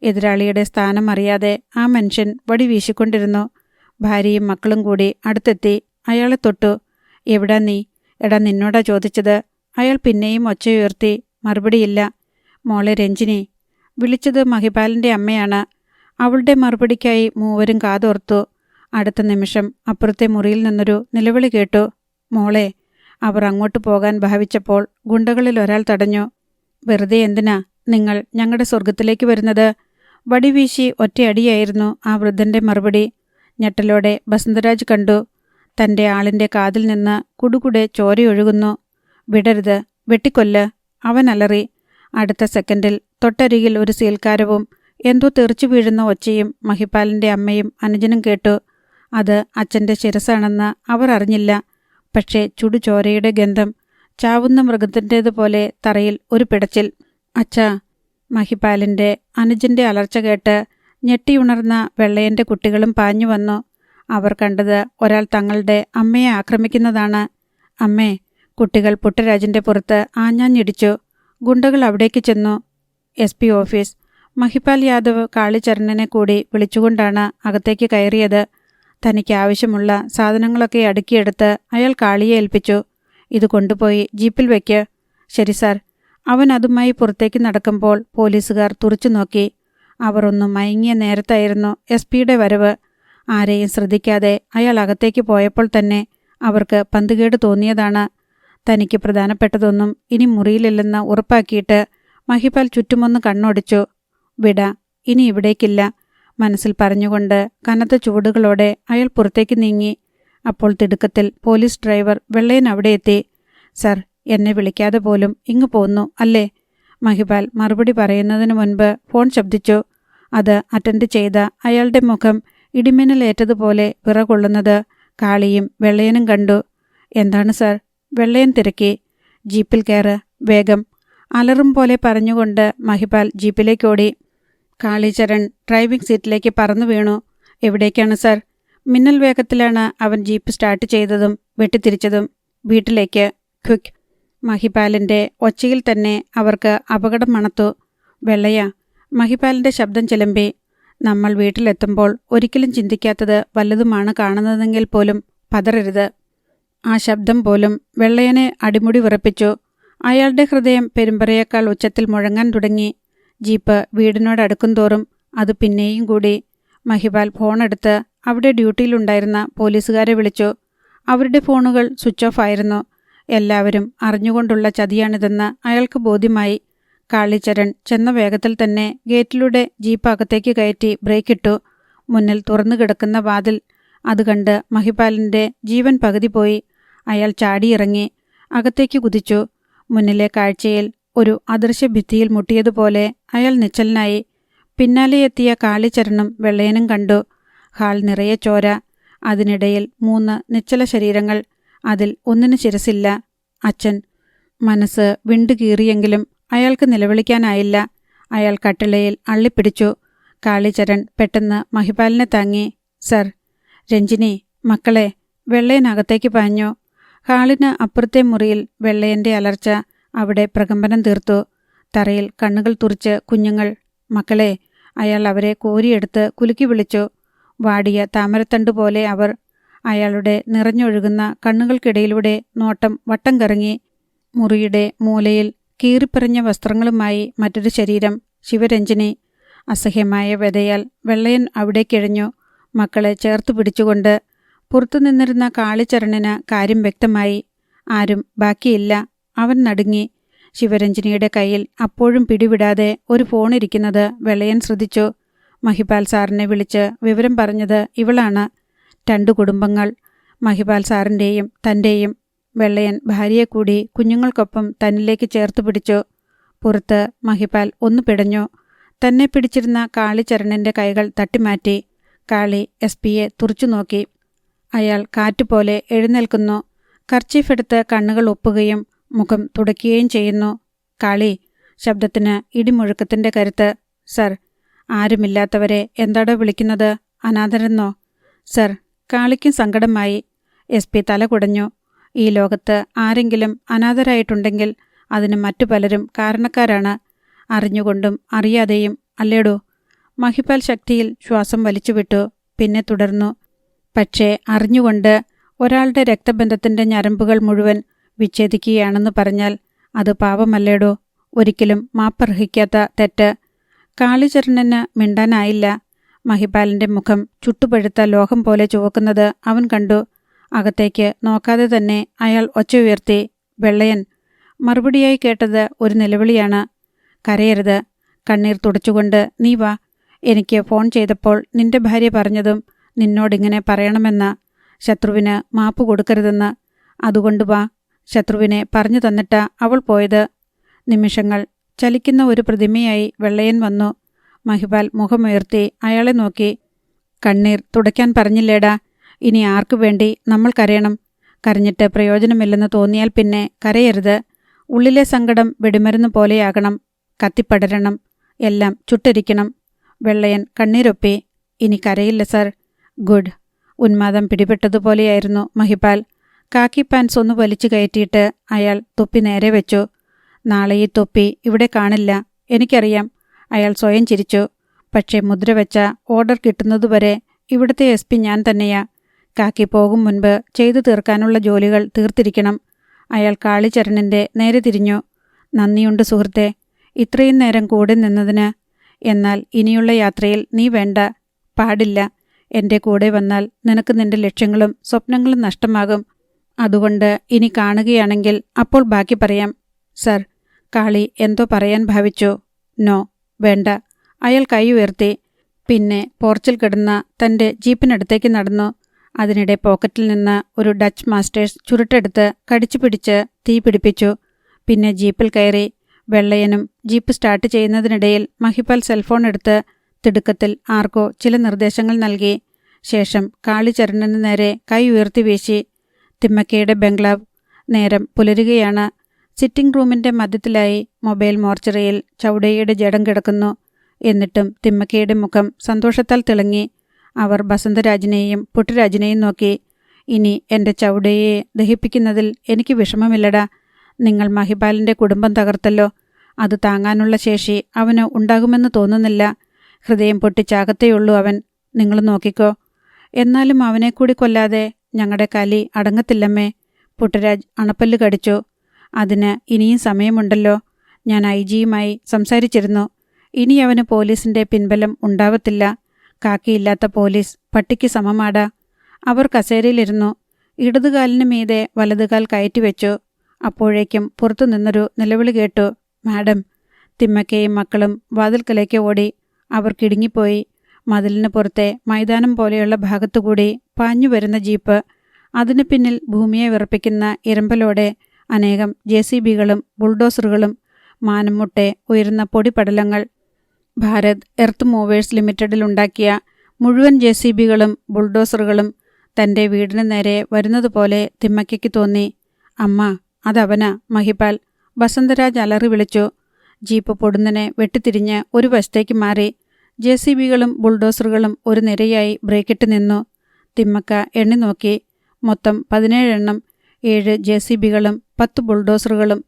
എതിരാളിയുടെ സ്ഥാനം അറിയാതെ ആ മനുഷ്യൻ വടി വീശിക്കൊണ്ടിരുന്നു. ഭാര്യയും മക്കളും കൂടി അടുത്തെത്തി അയാളെ തൊട്ടു. എവിടാ നീ? എടാ നിന്നോടാ ചോദിച്ചത്. അയാൾ പിന്നെയും ഒച്ചയുയർത്തി. മറുപടിയില്ല. മോളെ രഞ്ജിനി. വിളിച്ചത് മഹിപാലിൻ്റെ അമ്മയാണ്. അവളുടെ മറുപടിക്കായി മൂവരും കാതോർത്തു. അടുത്ത നിമിഷം അപ്പുറത്തെ മുറിയിൽ നിന്നൊരു നിലവിളി കേട്ടു. മോളെ. അവർ അങ്ങോട്ട് പോകാൻ ഭാവിച്ചപ്പോൾ ഗുണ്ടകളിൽ ഒരാൾ തടഞ്ഞു. വെറുതെ എന്തിനാ നിങ്ങൾ ഞങ്ങളുടെ സ്വർഗത്തിലേക്ക് വരുന്നത്? വടിവീശി ഒറ്റയടിയായിരുന്നു ആ വൃദ്ധന്റെ മറുപടി. ഞെട്ടലോടെ ബസന്തരാജ് കണ്ടു. തൻ്റെ ആളിൻ്റെ കാതിൽ നിന്ന് കുടുകുടെ ചോരയൊഴുകുന്നു. വിടരുത്, വെട്ടിക്കൊല്ല്, അവൻ അലറി. അടുത്ത സെക്കൻഡിൽ തൊട്ടരികിൽ ഒരു സീൽക്കാരവും എന്തോ തെറിച്ചു വീഴുന്ന ഒച്ചയും മഹിപാലിൻ്റെ അമ്മയും അനുജനും കേട്ടു. അത് അച്ഛൻ്റെ ശിരസാണെന്ന് അവർ അറിഞ്ഞില്ല. പക്ഷേ ചുടുചോരയുടെ ഗന്ധം. ചാവുന്ന മൃഗത്തിൻ്റേതുപോലെ തറയിൽ ഒരു പിടച്ചിൽ. അച്ഛാ. മഹിപാലിൻ്റെ അനുജൻ്റെ അലർച്ച കേട്ട് ഞെട്ടിയുണർന്ന വെള്ളയൻ്റെ കുട്ടികളും പാഞ്ഞു വന്നു. അവർ കണ്ടത് ഒരാൾ തങ്ങളുടെ അമ്മയെ ആക്രമിക്കുന്നതാണ്. അമ്മേ. കുട്ടികൾ പുട്ടരാജിൻ്റെ പുറത്ത് ആഞ്ഞാഞ്ഞിടിച്ചു. ഗുണ്ടകൾ അവിടേക്ക് ചെന്നു. SP office. മഹിപാൽ യാദവ് കാളിചരണിനെ കൂടി വിളിച്ചുകൊണ്ടാണ് അകത്തേക്ക് കയറിയത്. തനിക്ക് ആവശ്യമുള്ള സാധനങ്ങളൊക്കെ അടുക്കിയെടുത്ത് അയാൾ കാളിയെ ഏൽപ്പിച്ചു. ഇത് കൊണ്ടുപോയി ജീപ്പിൽ വയ്ക്ക്. ശരി സാർ. അവൻ അതുമായി പുറത്തേക്ക് നടക്കുമ്പോൾ പോലീസുകാർ തുറച്ചു നോക്കി. അവർ ഒന്ന് മയങ്ങിയ നേരത്തായിരുന്നു SP-യുടെ വരവ്. ആരെയും ശ്രദ്ധിക്കാതെ അയാൾ അകത്തേക്ക് പോയപ്പോൾ തന്നെ അവർക്ക് പന്തുകേട് തോന്നിയതാണ്. തനിക്ക് പ്രധാനപ്പെട്ടതൊന്നും ഇനി മുറിയിലില്ലെന്ന് ഉറപ്പാക്കിയിട്ട് മഹിപാൽ ചുറ്റുമൊന്ന് കണ്ണോടിച്ചു. വിട, ഇനി ഇവിടേക്കില്ല, മനസ്സിൽ പറഞ്ഞുകൊണ്ട് കനത്ത ചുവടുകളോടെ അയാൾ പുറത്തേക്ക് നീങ്ങി. അപ്പോൾ തിടുക്കത്തിൽ പോലീസ് ഡ്രൈവർ വെള്ളയൻ അവിടെ എത്തി. സർ, എന്നെ വിളിക്കാതെ പോലും ഇങ്ങു പോന്നു അല്ലേ? മഹിപാൽ മറുപടി പറയുന്നതിന് മുൻപ് ഫോൺ ശബ്ദിച്ചു. അത് അറ്റൻഡ് ചെയ്ത അയാളുടെ മുഖം ഇടിമിന്നലേറ്റതുപോലെ വിറകൊള്ളുന്നത് കാളിയും വെള്ളയനും കണ്ടു. എന്താണ് സാർ? വെള്ളയൻ തിരക്കി. ജീപ്പിൽ കയറ്, വേഗം, അലറും പോലെ പറഞ്ഞുകൊണ്ട് മഹിപാൽ ജീപ്പിലേക്കോടി. കാളിചരൺ ഡ്രൈവിംഗ് സീറ്റിലേക്ക് പറന്നു വീണു. എവിടേക്കാണ് സാർ? മിന്നൽ വേഗത്തിലാണ് അവൻ ജീപ്പ് സ്റ്റാർട്ട് ചെയ്തതും വെട്ടിത്തിരിച്ചതും. വീട്ടിലേക്ക്, ക്വിക്ക്. മഹിപാലിൻ്റെ ഒച്ചയിൽ തന്നെ അവർക്ക് അപകടം മണത്തു. വെള്ളയ. മഹിപാലിൻ്റെ ശബ്ദം ചിലമ്പി. നമ്മൾ വീട്ടിലെത്തുമ്പോൾ ഒരിക്കലും ചിന്തിക്കാത്തത് വല്ലതുമാണ് കാണുന്നതെങ്കിൽ പോലും പതറരുത്. ആ ശബ്ദം പോലും വെള്ളയനെ അടിമുടി വിറപ്പിച്ചു. അയാളുടെ ഹൃദയം പെരുമ്പറയേക്കാൾ ഉച്ചത്തിൽ മുഴങ്ങാൻ തുടങ്ങി. ജീപ്പ് വീടിനോടടുക്കും തോറും അത് പിന്നെയും കൂടി. മഹിപാൽ ഫോണെടുത്ത് അവിടെ ഡ്യൂട്ടിയിലുണ്ടായിരുന്ന പോലീസുകാരെ വിളിച്ചു. അവരുടെ ഫോണുകൾ സ്വിച്ച് ഓഫ് ആയിരുന്നു. എല്ലാവരും അറിഞ്ഞുകൊണ്ടുള്ള ചതിയാണിതെന്ന് അയാൾക്ക് ബോധ്യമായി. കാളിചരൺ ചെന്ന വേഗത്തിൽ തന്നെ ഗേറ്റിലൂടെ ജീപ്പ് അകത്തേക്ക് കയറ്റി ബ്രേക്കിട്ടു. മുന്നിൽ തുറന്നു കിടക്കുന്ന വാതിൽ അത് കണ്ട് മഹിപാലിൻ്റെ ജീവൻ പകുതി പോയി. അയാൾ ചാടിയിറങ്ങി അകത്തേക്ക് കുതിച്ചു. മുന്നിലെ കാഴ്ചയിൽ ഒരു അദൃശ്യ ഭിത്തിയിൽ മുട്ടിയതുപോലെ അയാൾ നിശ്ചലനായി. പിന്നാലെ എത്തിയ കാളിചരണും വെള്ളയനും കണ്ടു. ഹാൾ നിറയെ ചോര. അതിനിടയിൽ 3 നിശ്ചല ശരീരങ്ങൾ. അതിൽ ഒന്നിന് ശിരസില്ല. അച്ഛൻ. മനസ്സ് വിണ്ടുകീറിയെങ്കിലും അയാൾക്ക് നിലവിളിക്കാനായില്ല. അയാൾ കട്ടിളയിൽ അള്ളിപ്പിടിച്ചു. കാളിചരൺ പെട്ടെന്ന് മഹിപാലിനെ താങ്ങി. സർ. രഞ്ജിനി, മക്കളെ. വെള്ളയനകത്തേക്ക് പാഞ്ഞു. ഹാളിന് അപ്പുറത്തെ മുറിയിൽ വെള്ളയൻ്റെ അലർച്ച അവിടെ പ്രകമ്പനം തീർത്തു. തറയിൽ കണ്ണുകൾ തുറിച്ച് കുഞ്ഞുങ്ങൾ. മക്കളെ. അയാൾ അവരെ കോരിയെടുത്ത് കുലുക്കി വിളിച്ചു. വാടിയ താമരത്തണ്ട് പോലെ അവർ. അയാളുടെ നിറഞ്ഞൊഴുകുന്ന കണ്ണുകൾക്കിടയിലൂടെ നോട്ടം വട്ടം കറങ്ങി. മുറിയുടെ മൂലയിൽ കീറിപ്പറിഞ്ഞ വസ്ത്രങ്ങളുമായി മറ്റൊരു ശരീരം. ശിവരഞ്ജിനി. അസഹ്യമായ വ്യതയാൽ വെള്ളയൻ അവിടെ കിഴഞ്ഞു, മക്കളെ ചേർത്തു പിടിച്ചുകൊണ്ട്. പുറത്തു നിന്നിരുന്ന കാളിചരണിന് കാര്യം വ്യക്തമായി. ആരും ബാക്കിയില്ല. അവൻ നടുങ്ങി. ശിവരഞ്ജിനിയുടെ കയ്യിൽ അപ്പോഴും പിടിവിടാതെ ഒരു ഫോണിരിക്കുന്നത് വെള്ളയൻ ശ്രദ്ധിച്ചു. മഹിപാൽ സാറിനെ വിളിച്ച് വിവരം പറഞ്ഞത് ഇവളാണ്. 2 കുടുംബങ്ങൾ, മഹിപാൽ സാറിൻ്റെയും തൻ്റെയും. വെള്ളയൻ ഭാര്യയെ കൂടി കുഞ്ഞുങ്ങൾക്കൊപ്പം തന്നിലേക്ക് ചേർത്ത് പിടിച്ചു. പുറത്ത് മഹിപാൽ ഒന്ന് പിടഞ്ഞു. തന്നെ പിടിച്ചിരുന്ന കാളിചരണിൻ്റെ കൈകൾ തട്ടിമാറ്റി. കാളി SP-യെ തുറച്ചു നോക്കി. അയാൾ കാറ്റുപോലെ എഴുന്നേൽക്കുന്നു. കർച്ചീഫ് എടുത്ത് കണ്ണുകൾ ഒപ്പുകയും മുഖം തുടയ്ക്കുകയും ചെയ്യുന്നു. കാളി. ശബ്ദത്തിന് ഇടിമുഴക്കത്തിൻ്റെ കരുത്ത്. സർ. ആരുമില്ലാത്തവരെ എന്താടോ വിളിക്കുന്നത്? അനാഥരെന്നോ? സർ. കാളിക്കും സങ്കടമായി. SP തല കുടഞ്ഞു. ഈ ലോകത്ത് ആരെങ്കിലും അനാഥരായിട്ടുണ്ടെങ്കിൽ അതിന് മറ്റു പലരും കാരണക്കാരാണ്. അറിഞ്ഞുകൊണ്ടും അറിയാതെയും അല്ലേടോ? മഹിപാൽ ശക്തിയിൽ ശ്വാസം വലിച്ചുവിട്ടു. പിന്നെ തുടർന്നു. പക്ഷേ അറിഞ്ഞുകൊണ്ട് ഒരാളുടെ രക്തബന്ധത്തിൻ്റെ ഞരമ്പുകൾ മുഴുവൻ വിച്ഛേദിക്കുകയാണെന്ന് പറഞ്ഞാൽ അത് പാപമല്ലേടോ? ഒരിക്കലും മാപ്പർഹിക്കാത്ത തെറ്റ്. കാളിചരണന് മിണ്ടാനായില്ല. മഹിപാലിൻ്റെ മുഖം ചുട്ടുപഴുത്ത ലോഹം പോലെ ചുവക്കുന്നത് അവൻ കണ്ടു. അകത്തേക്ക് നോക്കാതെ തന്നെ അയാൾ ഒച്ച ഉയർത്തി, വെള്ളയൻ. മറുപടിയായി കേട്ടത് ഒരു നിലവിളിയാണ്. കരയരുത്. കണ്ണീർ തുടച്ചുകൊണ്ട് നീ വാ. എനിക്ക് ഫോൺ ചെയ്തപ്പോൾ നിന്റെ ഭാര്യ പറഞ്ഞതും നിന്നോടിങ്ങനെ പറയണമെന്ന്. ശത്രുവിന് മാപ്പ് കൊടുക്കരുതെന്ന്. അതുകൊണ്ട് വാ. ശത്രുവിനെ പറഞ്ഞു തന്നിട്ടാ അവൾ പോയത്. നിമിഷങ്ങൾ ചലിക്കുന്ന ഒരു പ്രതിമയായി വെള്ളയൻ വന്നു. മഹിപാൽ മുഖമുയർത്തി അയാളെ നോക്കി. കണ്ണീർ തുടയ്ക്കാൻ പറഞ്ഞില്ലേടാ? ഇനി ആർക്കു വേണ്ടി നമ്മൾ കരയണം? കരഞ്ഞിട്ട് പ്രയോജനമില്ലെന്ന് തോന്നിയാൽ പിന്നെ കരയരുത്. ഉള്ളിലെ സങ്കടം വെടിമരുന്ന് പോലെയാകണം. കത്തിപ്പടരണം. എല്ലാം ചുട്ടരിക്കണം. വെള്ളയൻ കണ്ണീരൊപ്പി. ഇനി കരയില്ല സർ. ഗുഡ്. ഉന്മാദം പിടിപെട്ടതുപോലെയായിരുന്നു മഹിപാൽ. കാക്കി പാൻസ് ഒന്ന് വലിച്ചു കയറ്റിയിട്ട് അയാൾ തൊപ്പി നേരെ വെച്ചു. നാളെ ഈ തൊപ്പി ഇവിടെ കാണില്ല, എനിക്കറിയാം. അയാൾ സ്വയം ചിരിച്ചു. പക്ഷേ മുദ്രവെച്ച ഓർഡർ കിട്ടുന്നതുവരെ ഇവിടുത്തെ SP ഞാൻ തന്നെയാ. കാക്കി പോകും മുൻപ് ചെയ്തു തീർക്കാനുള്ള ജോലികൾ തീർത്തിരിക്കണം. അയാൾ കാളിചരണിൻ്റെ നേരെ തിരിഞ്ഞു. നന്ദിയുണ്ട് സുഹൃത്തെ, ഇത്രയും നേരം കൂടെ നിന്നതിന്. എന്നാൽ ഇനിയുള്ള യാത്രയിൽ നീ വേണ്ട. പാടില്ല. എൻ്റെ കൂടെ വന്നാൽ നിനക്ക് നിന്റെ ലക്ഷ്യങ്ങളും സ്വപ്നങ്ങളും നഷ്ടമാകും. അതുകൊണ്ട് ഇനി കാണുകയാണെങ്കിൽ അപ്പോൾ ബാക്കി പറയാം. സർ. കാളി എന്തോ പറയാൻ ഭാവിച്ചു. നോ, വേണ്ട. അയാൾ കൈ ഉയർത്തി. പിന്നെ പോർച്ചിൽ കിടന്ന തൻ്റെ ജീപ്പിനടുത്തേക്ക് നടന്നു. അതിനിടെ പോക്കറ്റിൽ നിന്ന് ഒരു ഡച്ച് മാസ്റ്റേഴ്സ് ചുരുട്ടെടുത്ത് കടിച്ചു പിടിച്ച് തീ പിടിപ്പിച്ചു. പിന്നെ ജീപ്പിൽ കയറി. വെള്ളയനും ജീപ്പ് സ്റ്റാർട്ട് ചെയ്യുന്നതിനിടയിൽ മഹിപാൽ സെൽഫോൺ എടുത്ത് തിടുക്കത്തിൽ ആർക്കോ ചില നിർദ്ദേശങ്ങൾ നൽകി. ശേഷം കാളിചരണന് നേരെ കൈ ഉയർത്തി വീശി. തിമ്മക്കയുടെ ബംഗ്ലാവ്. നേരം പുലരുകയാണ്. സിറ്റിംഗ് റൂമിൻ്റെ മധ്യത്തിലായി മൊബൈൽ മോർച്ചറിയിൽ ചൗഡയുടെ ജഡം കിടക്കുന്നു. എന്നിട്ടും തിമ്മക്കയുടെ മുഖം സന്തോഷത്താൽ തിളങ്ങി. അവർ ബസന്തരാജിനെയും പുട്ടരാജിനെയും നോക്കി. ഇനി എൻ്റെ ചൗഡയെ ദഹിപ്പിക്കുന്നതിൽ എനിക്ക് വിഷമമില്ലടാ. നിങ്ങൾ മഹിപാലിൻ്റെ കുടുംബം തകർത്തല്ലോ. അത് താങ്ങാനുള്ള ശേഷി അവന് ഉണ്ടാകുമെന്ന് തോന്നുന്നില്ല. ഹൃദയം പൊട്ടിച്ചാകത്തേയുള്ളൂ അവൻ. നിങ്ങൾ നോക്കിക്കോ. എന്നാലും അവനെക്കൂടി കൊല്ലാതെ ഞങ്ങളുടെ കലി അടങ്ങത്തില്ലമ്മേ. പുട്ടരാജ് അണപ്പല്ല് കടിച്ചു. അതിന് ഇനിയും സമയമുണ്ടല്ലോ. ഞാൻ IG-യുമായി സംസാരിച്ചിരുന്നു. ഇനി അവന് പോലീസിൻ്റെ പിൻബലം ഉണ്ടാവത്തില്ല. കാക്കിയില്ലാത്ത പോലീസ് പട്ടിക്ക് സമമാടാ. അവർ കസേരയിലിരുന്നു. ഇടതുകാലിന് മീതെ വലതുകാൽ കയറ്റിവെച്ചു. അപ്പോഴേക്കും പുറത്തുനിന്നൊരു നിലവിളി കേട്ടു. മാഡം. തിമ്മക്കയും മക്കളും വാതിൽക്കലേക്ക് ഓടി. അവർ കിടുങ്ങിപ്പോയി. മതിലിന് പുറത്തെ മൈതാനം പോലെയുള്ള ഭാഗത്തുകൂടി പാഞ്ഞു വരുന്ന ജീപ്പ്. അതിനു പിന്നിൽ ഭൂമിയെ വിറപ്പിക്കുന്ന ഇരമ്പലോടെ അനേകം JCBകളും ബുൾഡോസറുകളും. മാനം മുട്ടെ ഉയരുന്ന പൊടിപടലങ്ങൾ. ഭാരത് എർത്ത് മൂവേഴ്സ് ലിമിറ്റഡിലുണ്ടാക്കിയ മുഴുവൻ JCBകളും ബുൾഡോസറുകളും തൻ്റെ വീടിന് നേരെ വരുന്നതുപോലെ തിമ്മയ്ക്ക് തോന്നി. അമ്മ, അതവനാ മഹിപാൽ. ബസന്തരാജ് അലറി വിളിച്ചു. ജീപ്പ് പൊടുന്നനെ വെട്ടിത്തിരിഞ്ഞ് ഒരു വശത്തേക്ക് മാറി. JCBകളും ബുൾഡോസറുകളും ഒരു നിരയായി ബ്രേക്കിട്ട് നിന്നു. തിമ്മക്ക എണ്ണി നോക്കി. മൊത്തം 17 എണ്ണം. 7 JCBകളും 10 ബുൾഡോസറുകളും.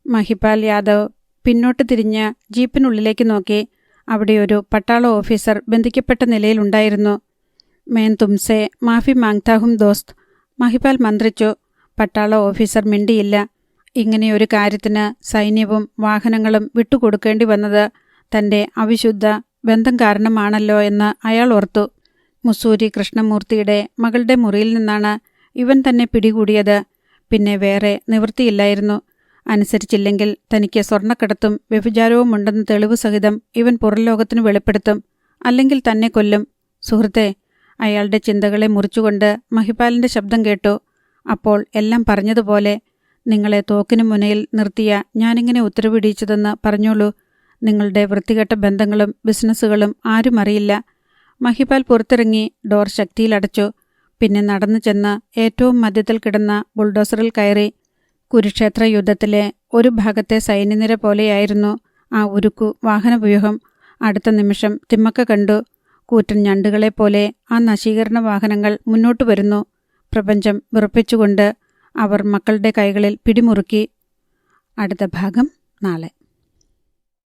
മഹിപാൽ യാദവ് പിന്നോട്ട് തിരിഞ്ഞ് ജീപ്പിനുള്ളിലേക്ക് നോക്കി. അവിടെ ഒരു പട്ടാള ഓഫീസർ ബന്ധിക്കപ്പെട്ട നിലയിലുണ്ടായിരുന്നു. മേൻ തുംസെ മാഫി മാങ്താഹും ദോസ്ത്. മഹിപാൽ മന്ത്രിച്ചു. പട്ടാള ഓഫീസർ മിണ്ടിയില്ല. ഇങ്ങനെയൊരു കാര്യത്തിന് സൈന്യവും വാഹനങ്ങളും വിട്ടുകൊടുക്കേണ്ടി വന്നത് തൻ്റെ അവിശുദ്ധ ബന്ധം കാരണമാണല്ലോ എന്ന് അയാൾ ഓർത്തു. മുസൂരി കൃഷ്ണമൂർത്തിയുടെ മകളുടെ മുറിയിൽ നിന്നാണ് ഇവൻ തന്നെ പിടികൂടിയത്. പിന്നെ വേറെ നിവൃത്തിയില്ലായിരുന്നു. അനുസരിച്ചില്ലെങ്കിൽ തനിക്ക് സ്വർണ്ണക്കടത്തും വ്യഭിചാരവും ഉണ്ടെന്ന തെളിവ് സഹിതം ഇവൻ പുറംലോകത്തിന് വെളിപ്പെടുത്തും. അല്ലെങ്കിൽ തന്നെ കൊല്ലും. സുഹൃത്തെ. അയാളുടെ ചിന്തകളെ മുറിച്ചുകൊണ്ട് മഹിപാലിൻ്റെ ശബ്ദം കേട്ടു. അപ്പോൾ എല്ലാം പറഞ്ഞതുപോലെ. നിങ്ങളെ തോക്കിനു മുനയിൽ നിർത്തിയ ഞാനിങ്ങനെ ഉത്തരവിടിയിച്ചതെന്ന് പറഞ്ഞോളൂ. നിങ്ങളുടെ വൃത്തികെട്ട ബന്ധങ്ങളും ബിസിനസ്സുകളും ആരും അറിയില്ല. മഹിപാൽ പുറത്തിറങ്ങി ഡോർ ശക്തിയിലടച്ചു. പിന്നെ നടന്നു ചെന്ന് ഏറ്റവും മധ്യത്തിൽ കിടന്ന ബുൾഡോസറിൽ കയറി. കുരുക്ഷേത്ര യുദ്ധത്തിലെ ഒരു ഭാഗത്തെ സൈന്യനിര പോലെയായിരുന്നു ആ ഉരുക്കു വാഹനവ്യൂഹം. അടുത്ത നിമിഷം തിമ്മക്ക കണ്ടു. കൂറ്റൻ ഞണ്ടുകളെപ്പോലെ ആ നശീകരണ വാഹനങ്ങൾ മുന്നോട്ടു വരുന്നു. പ്രപഞ്ചം വിറപ്പിച്ചുകൊണ്ട് അവർ മക്കളുടെ കൈകളിൽ പിടിമുറുക്കി. അടുത്ത ഭാഗം നാളെ.